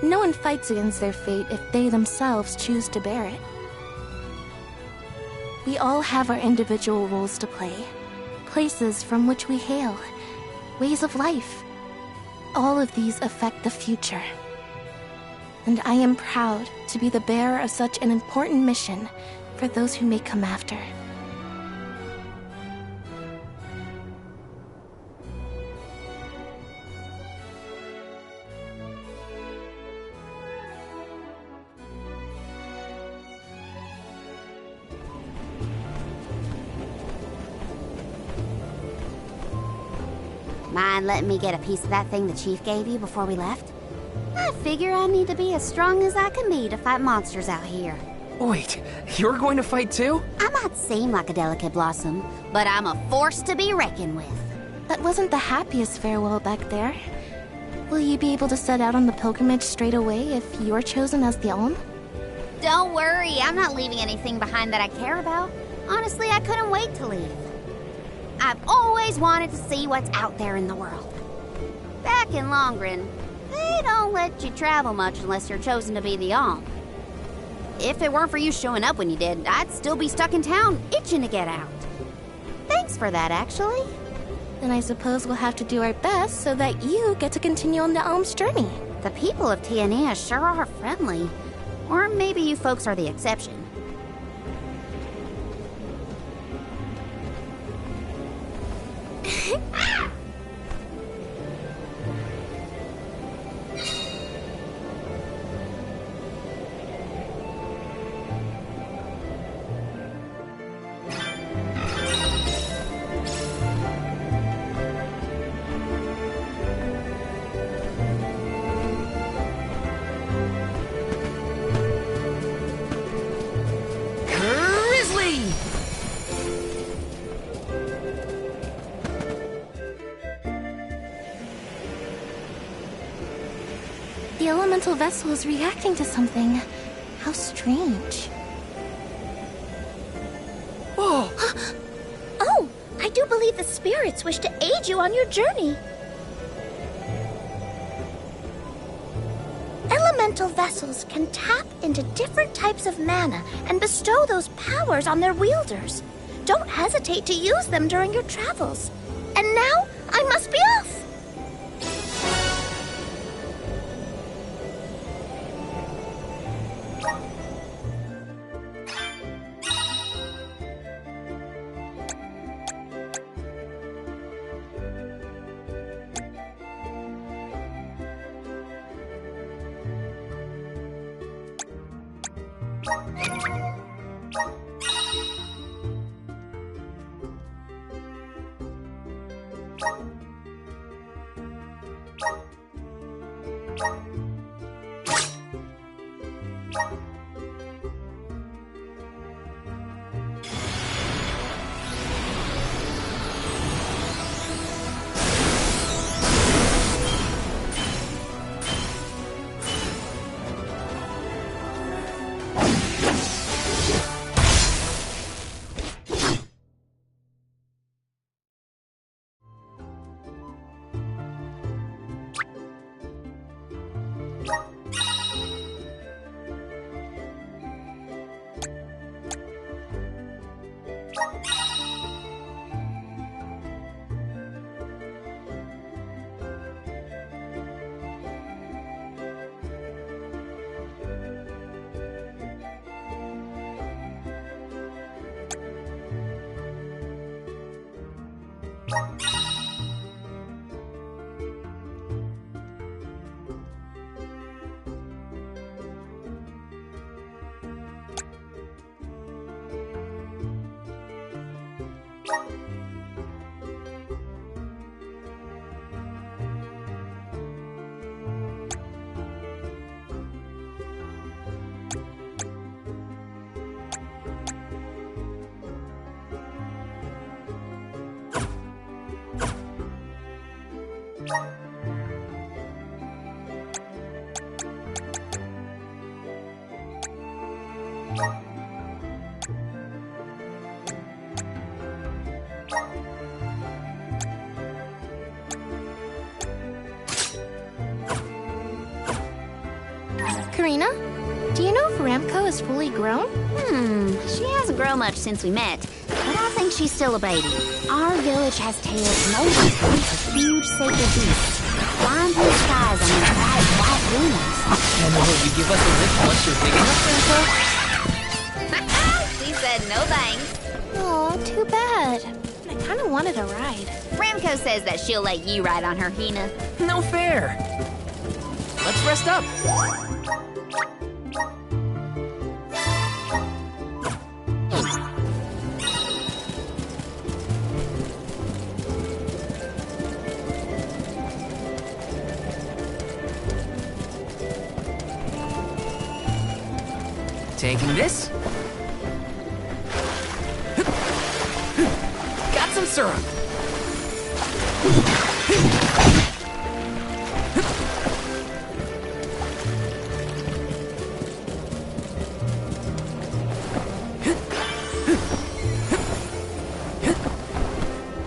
No one fights against their fate if they themselves choose to bear it. We all have our individual roles to play, places from which we hail, ways of life. All of these affect the future. And I am proud to be the bearer of such an important mission for those who may come after. Mind letting me get a piece of that thing the chief gave you before we left? I figure I need to be as strong as I can be to fight monsters out here. Wait, you're going to fight too? I might seem like a delicate blossom, but I'm a force to be reckoned with. That wasn't the happiest farewell back there. Will you be able to set out on the pilgrimage straight away if you're chosen as the alm? Don't worry, I'm not leaving anything behind that I care about. Honestly, I couldn't wait to leave. I've always wanted to see what's out there in the world. Back in Longren, they don't let you travel much unless you're chosen to be the alm. If it weren't for you showing up when you did, I'd still be stuck in town, itching to get out. Thanks for that, actually. Then I suppose we'll have to do our best so that you get to continue on the alm's journey. The people of Tiania sure are friendly. Or maybe you folks are the exception. The elemental vessel is reacting to something. How strange. Whoa! Oh, I do believe the spirits wish to aid you on your journey. Elemental vessels can tap into different types of mana and bestow those powers on their wielders. Don't hesitate to use them during your travels. And now, I must be off! Marina, do you know if Ramco is fully grown? She hasn't grown much since we met, but I think she's still a baby. Our village has tales and old stories of huge sacred beasts flying through the skies on these bright white wings. And will you give us a lift once you're big enough, Ramco? She said no thanks. Oh, too bad. I kind of wanted a ride. Ramco says that she'll let you ride on her, Hina. No fair. Let's rest up. Taking this. Got some syrup.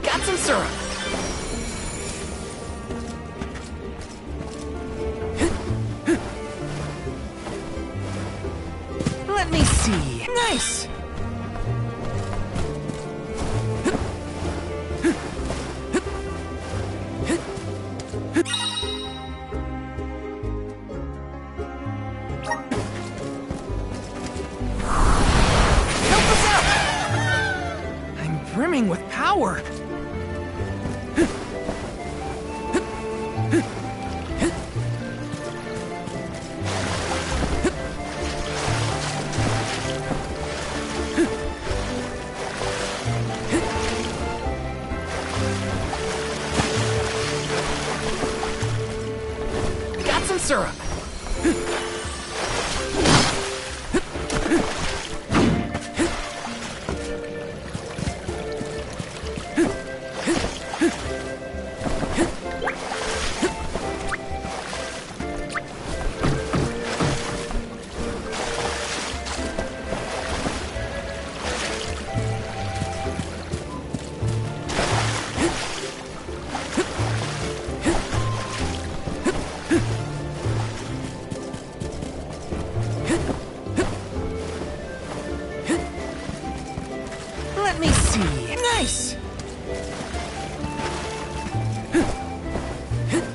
Got some syrup. Let me see. Nice. Help us out. I'm brimming with power. Got some syrup. Let me see. Nice.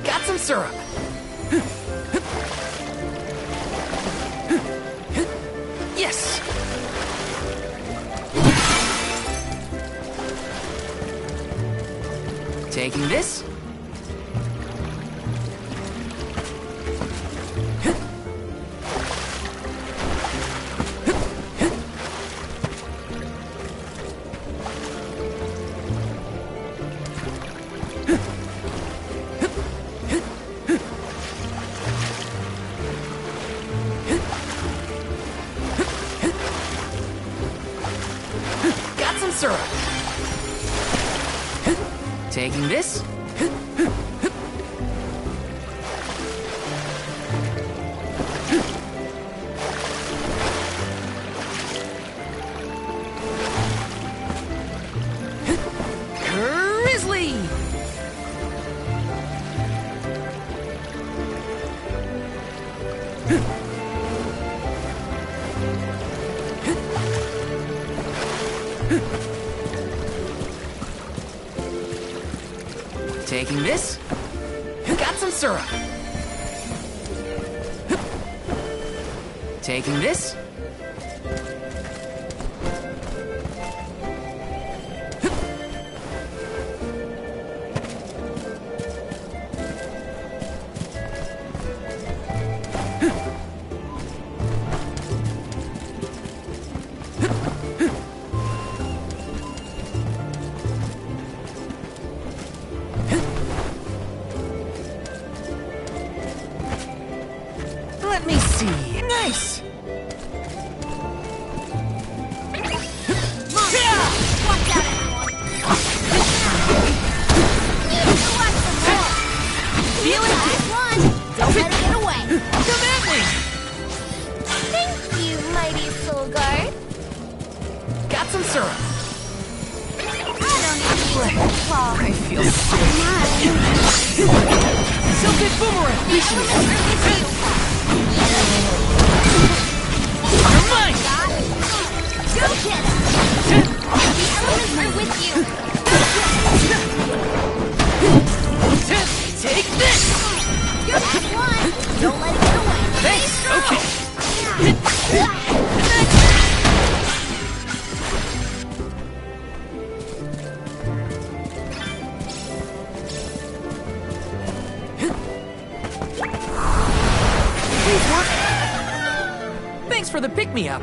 Got some syrup. Yes. Taking this. Got some syrup. Taking this. Grizzly. Taking this. Got some syrup. Taking this. Let me see. Nice. Watch out, everyone! Feel it? One! Don't let her get away! Come at me. Thank you, Lady Soulguard. Got some syrup. I don't need you to claw. I feel sick. Silken boomerang. Appreciate it. mine! Go get him! The elements are with you! Take this! That's one! Don't let it get away! Thanks, okay. Thanks for the pick-me-up.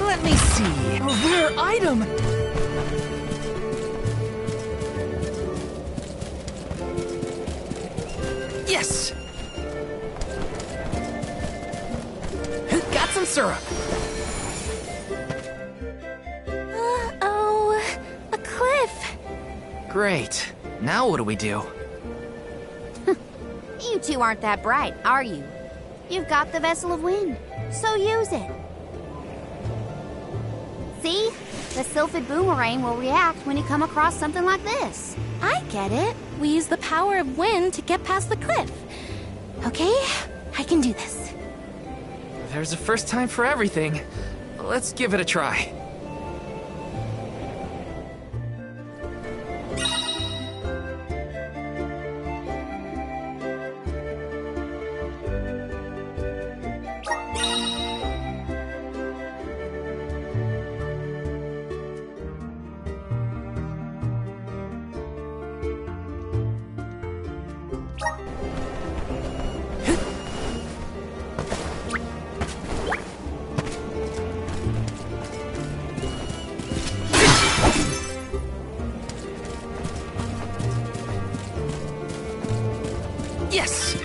Let me see. A rare item. Yes. Got some syrup. Oh, a cliff. Great. Now what do we do? You two aren't that bright, are you? You've got the Vessel of Wind, so use it. See? The Sylphid Boomerang will react when you come across something like this. I get it. We use the power of wind to get past the cliff. Okay, I can do this. There's a first time for everything. Let's give it a try. Yes!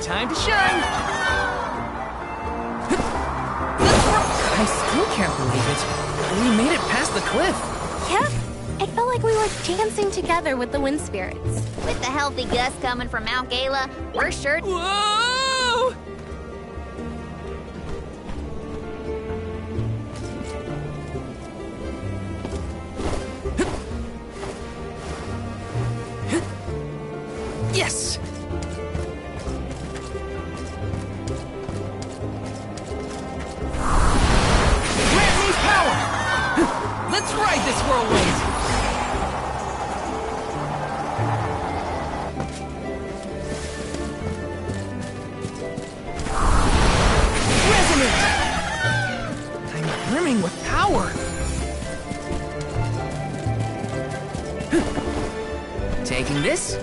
Time to shine! I still can't believe it. We made it past the cliff. Yep, it felt like we were dancing together with the wind spirits. With the healthy gust coming from Mount Gala, we're sure... Whoa! Yes! Grant me power! Let's ride this whirlwind! Resonant! I'm brimming with power! Taking this?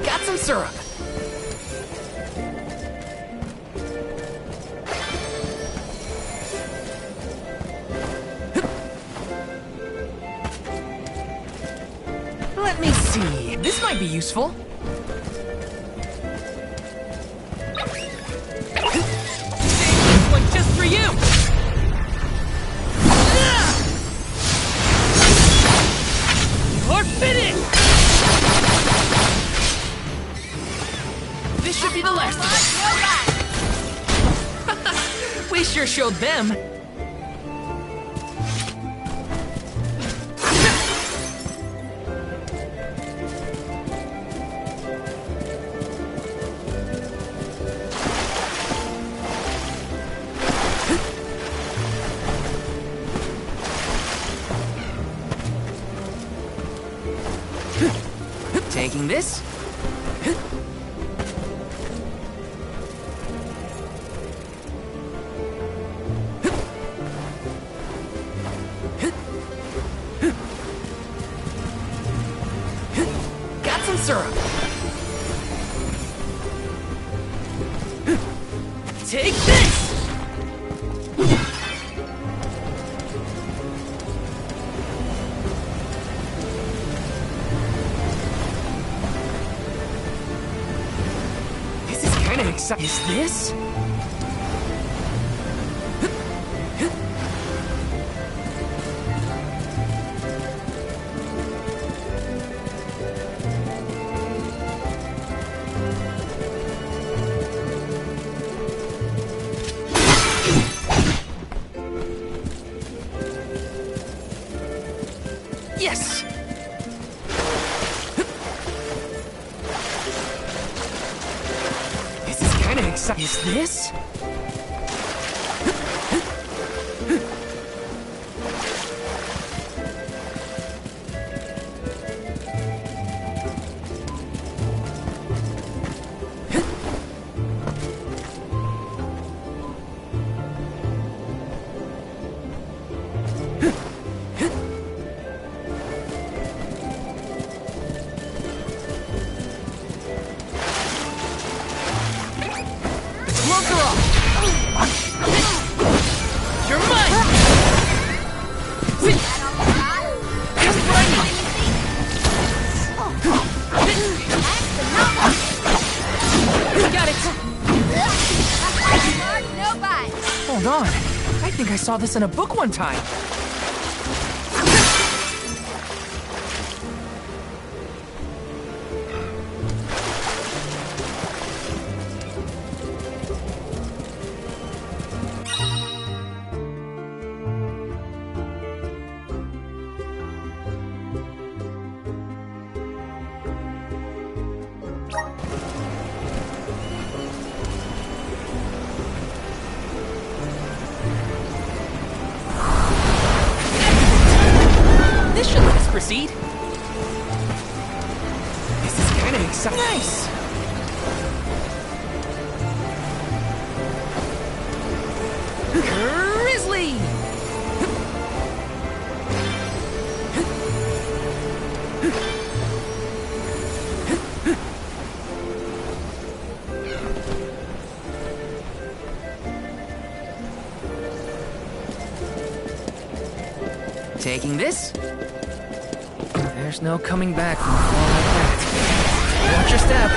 Got some syrup. Let me see. This might be useful. This one just for you. Or finish! This should be the last of it. We sure showed them. Taking this. Got some syrup. Take this! Is this? Yes! Is this? Hold on. I think I saw this in a book one time. This should let us proceed. This is kind of exciting. Nice! Grizzly! Taking this? There's no coming back from a fall like that. Watch your step.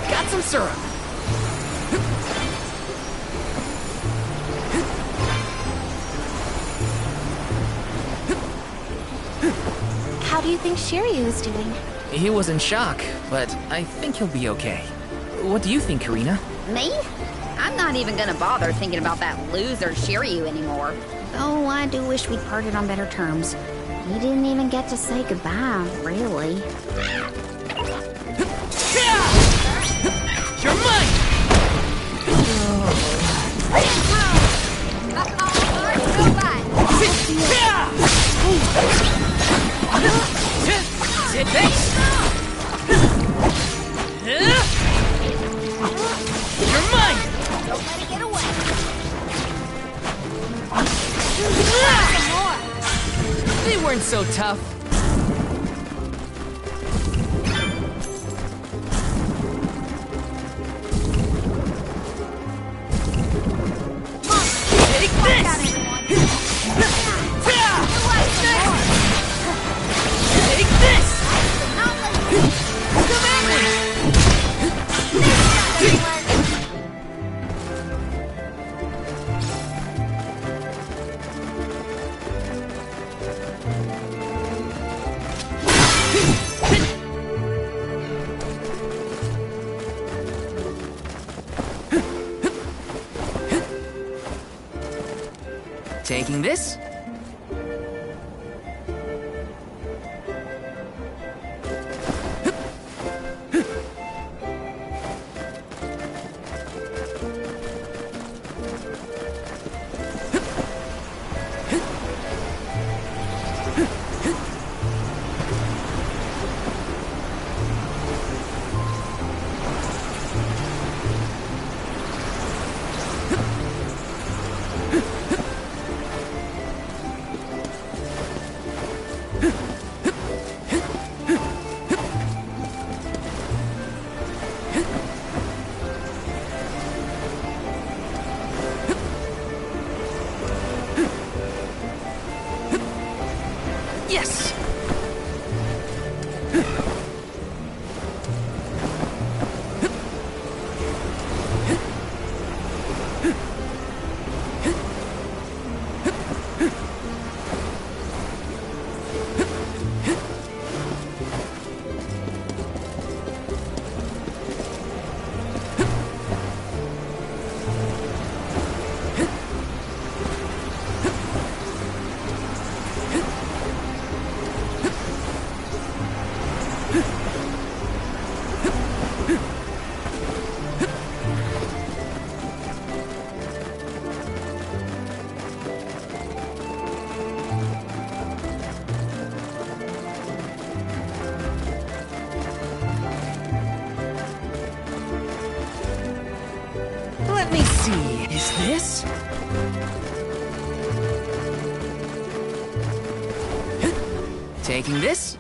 Got some syrup. How do you think Shiryu is doing? He was in shock, but I think he'll be okay. What do you think, Karina? Me? I'm not even gonna bother thinking about that loser Shiryu anymore. Though I do wish we'd parted on better terms. We didn't even get to say goodbye, really. You're mine! Thanks! You're mine! Don't let it get away. They weren't so tough. Take this! Take this! Come at me! Taking this? Yes! Let me see. Is this? Taking this?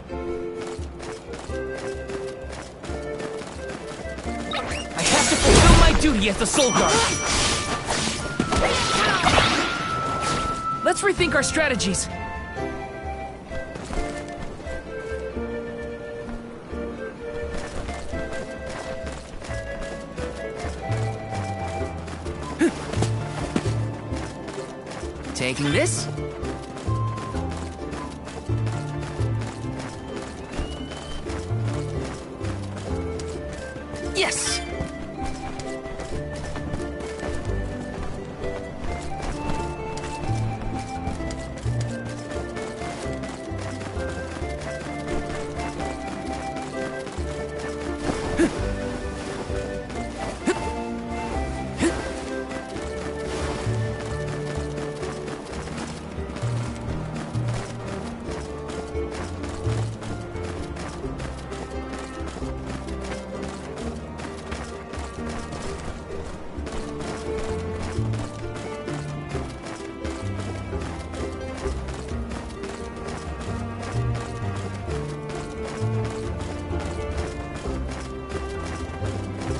I have to fulfill my duty as the Soul Guard. Let's rethink our strategies. Taking this? Yes!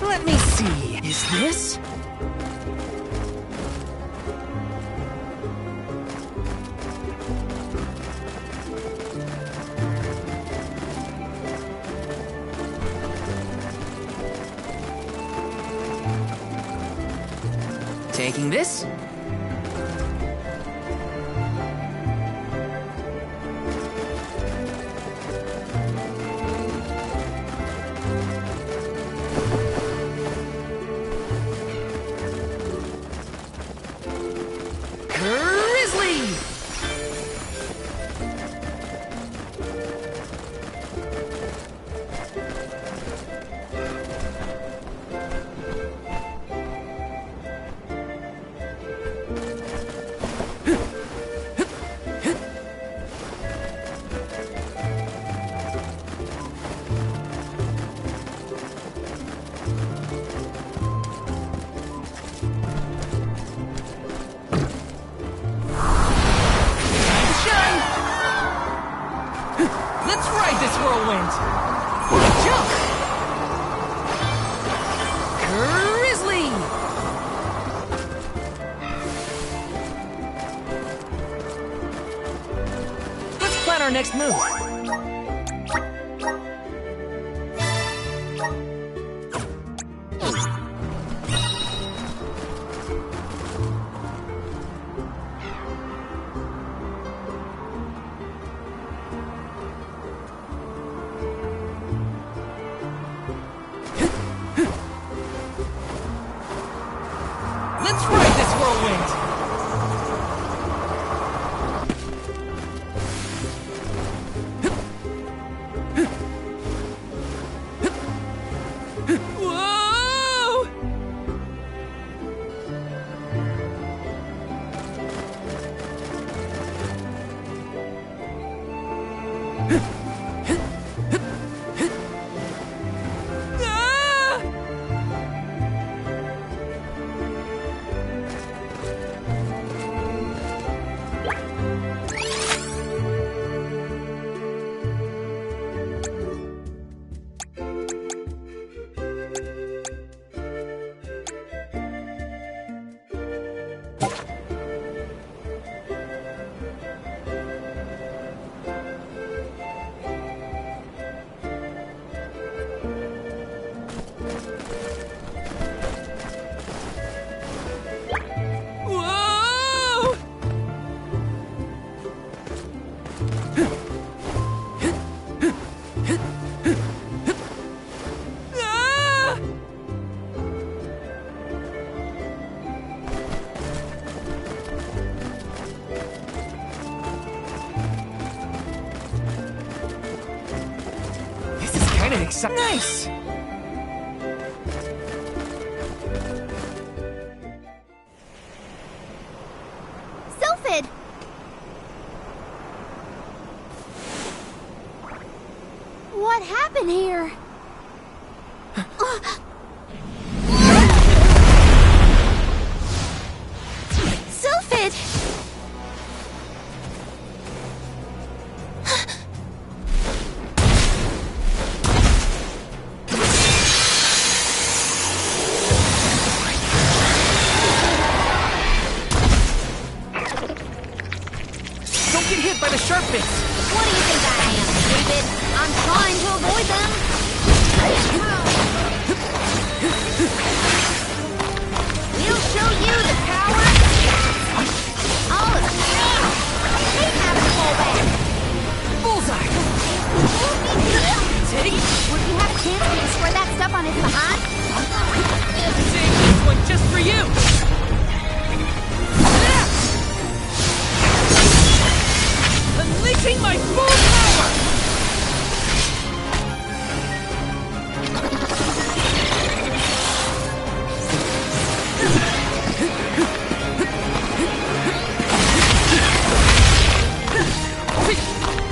Let me see. Is this? Taking this? Let's ride this whirlwind! Jump! Grizzly! Let's plan our next move. Nice! Sylphid! What happened here? Sylphid! By the sharp bits. What do you think I am, stupid? I'm trying to avoid them. We'll show you the power. All of you. Hate having to fall back. Bullseye. Take. Would you have a chance to destroy that stuff on his behind? Save this one just for you. Unleashing my full power!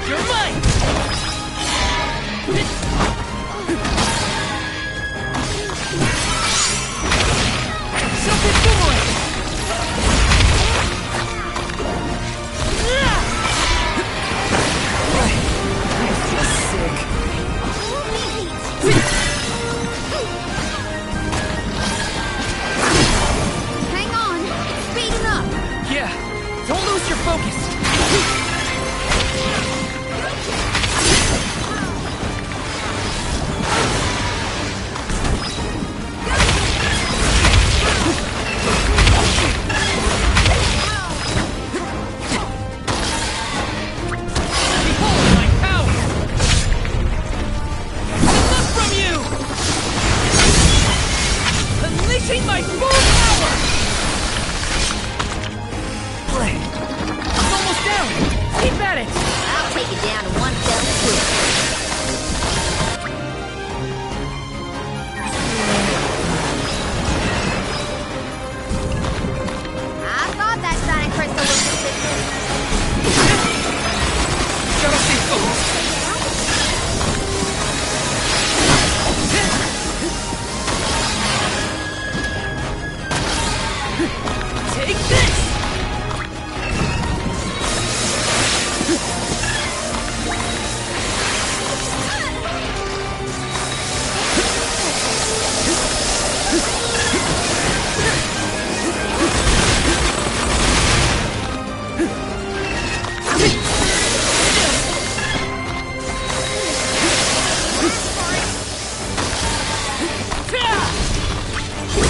You're mine! Something boomerang! Hang on, it's speeding up. Yeah, don't lose your focus. Behold my power! Enough from you! Unleashing my full power! Play. It's almost down! Keep at it! I'll take it down in one fell swoop. I thought that sonic crystal was consistent. Gotta stay focused. Take this!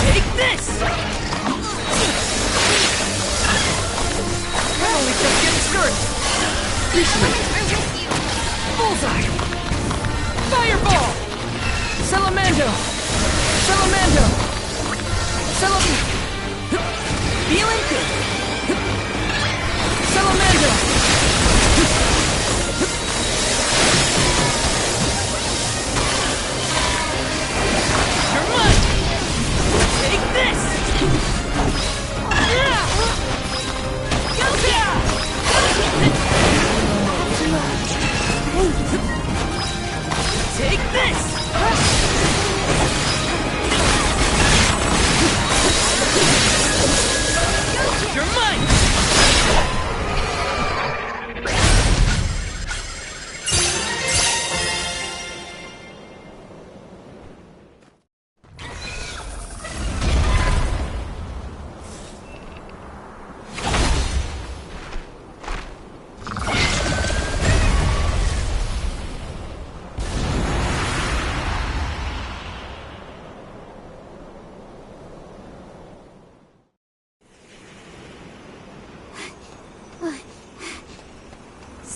Take this! We're only just getting started. Bullseye! Fireball! Salamando! Salamando! Feeling good! Salamando! You're mine! Take this! Go!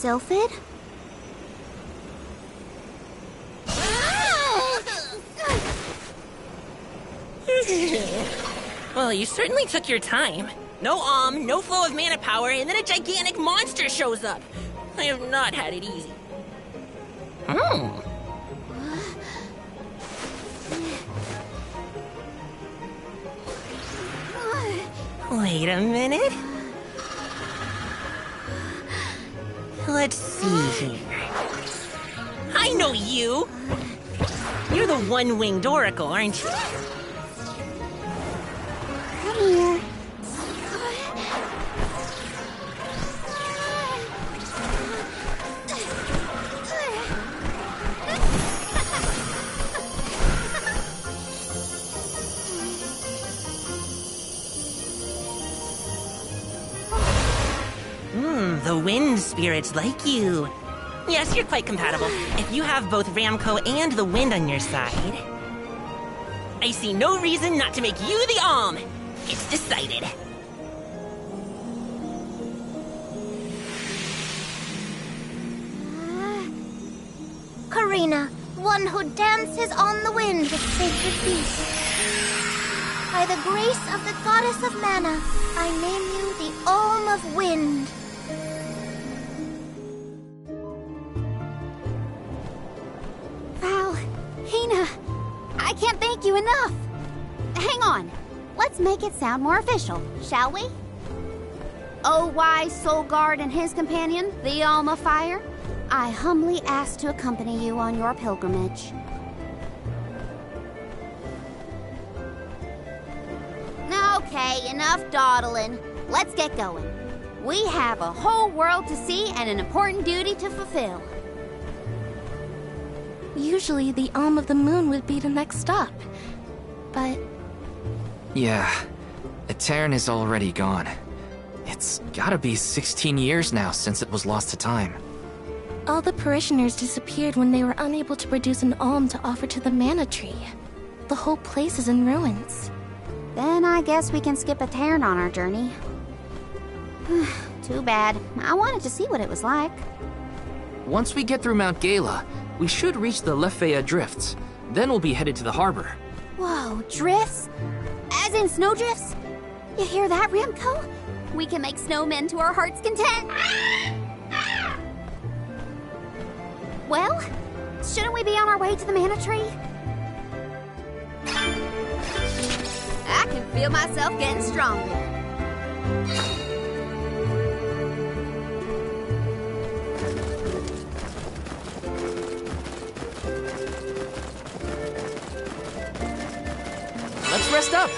Sylphid? Well, you certainly took your time. No no flow of mana power, and then a gigantic monster shows up. I have not had it easy. Wait a minute. Let's see here. I know you! You're the one-winged oracle, aren't you? Come here. The wind spirits like you. Yes, you're quite compatible. If you have both Ramco and the wind on your side, I see no reason not to make you the Alm. It's decided. Karina, one who dances on the wind with sacred feet. By the grace of the goddess of mana, I name you the Alm of Wind. Val, Hina, I can't thank you enough. Hang on. Let's make it sound more official, shall we? Oh, wise Soul Guard and his companion, the Alm of Fire, I humbly ask to accompany you on your pilgrimage. Okay, enough dawdling. Let's get going. We have a whole world to see and an important duty to fulfill. Usually the Alm of the Moon would be the next stop. But... Yeah, Etern is already gone. It's gotta be 16 years now since it was lost to time. all the parishioners disappeared when they were unable to produce an alm to offer to the mana tree. The whole place is in ruins. Then I guess we can skip Etern on our journey. Too bad. I wanted to see what it was like. Once we get through Mount Gala, we should reach the Lefea Drifts. Then we'll be headed to the harbor. Whoa, drifts? As in snowdrifts? You hear that, Remco? We can make snowmen to our heart's content. Well, shouldn't we be on our way to the mana tree? I can feel myself getting stronger. Let's rest up.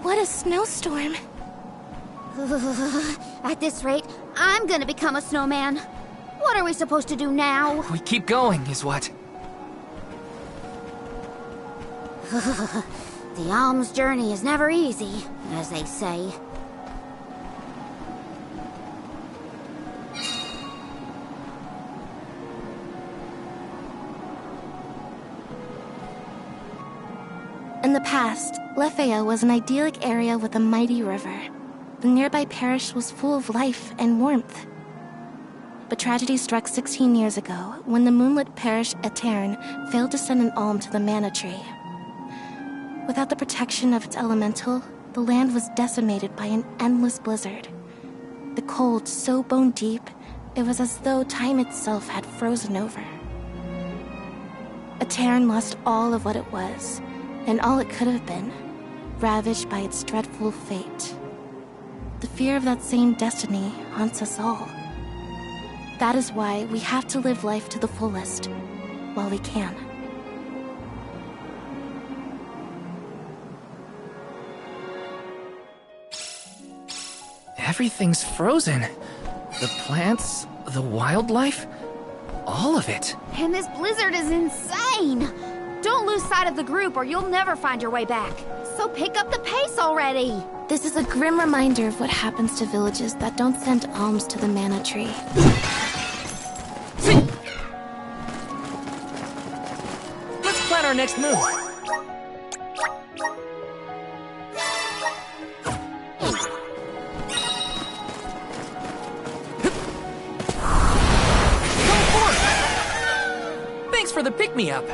What a snowstorm. At this rate, I'm gonna become a snowman. What are we supposed to do now? We keep going, is what? The alm's journey is never easy, as they say. In the past, Lefea was an idyllic area with a mighty river. The nearby parish was full of life and warmth. But tragedy struck 16 years ago when the moonlit parish Etern failed to send an alm to the mana tree. Without the protection of its elemental, the land was decimated by an endless blizzard. The cold so bone deep, it was as though time itself had frozen over. Etern lost all of what it was, and all it could have been, ravaged by its dreadful fate. The fear of that same destiny haunts us all. That is why we have to live life to the fullest, while we can. Everything's frozen. The plants, the wildlife, all of it. And this blizzard is insane! Don't lose sight of the group or you'll never find your way back. So pick up the pace already! This is a grim reminder of what happens to villages that don't send alms to the mana tree. Let's plan our next move. Thanks for the pick-me-up.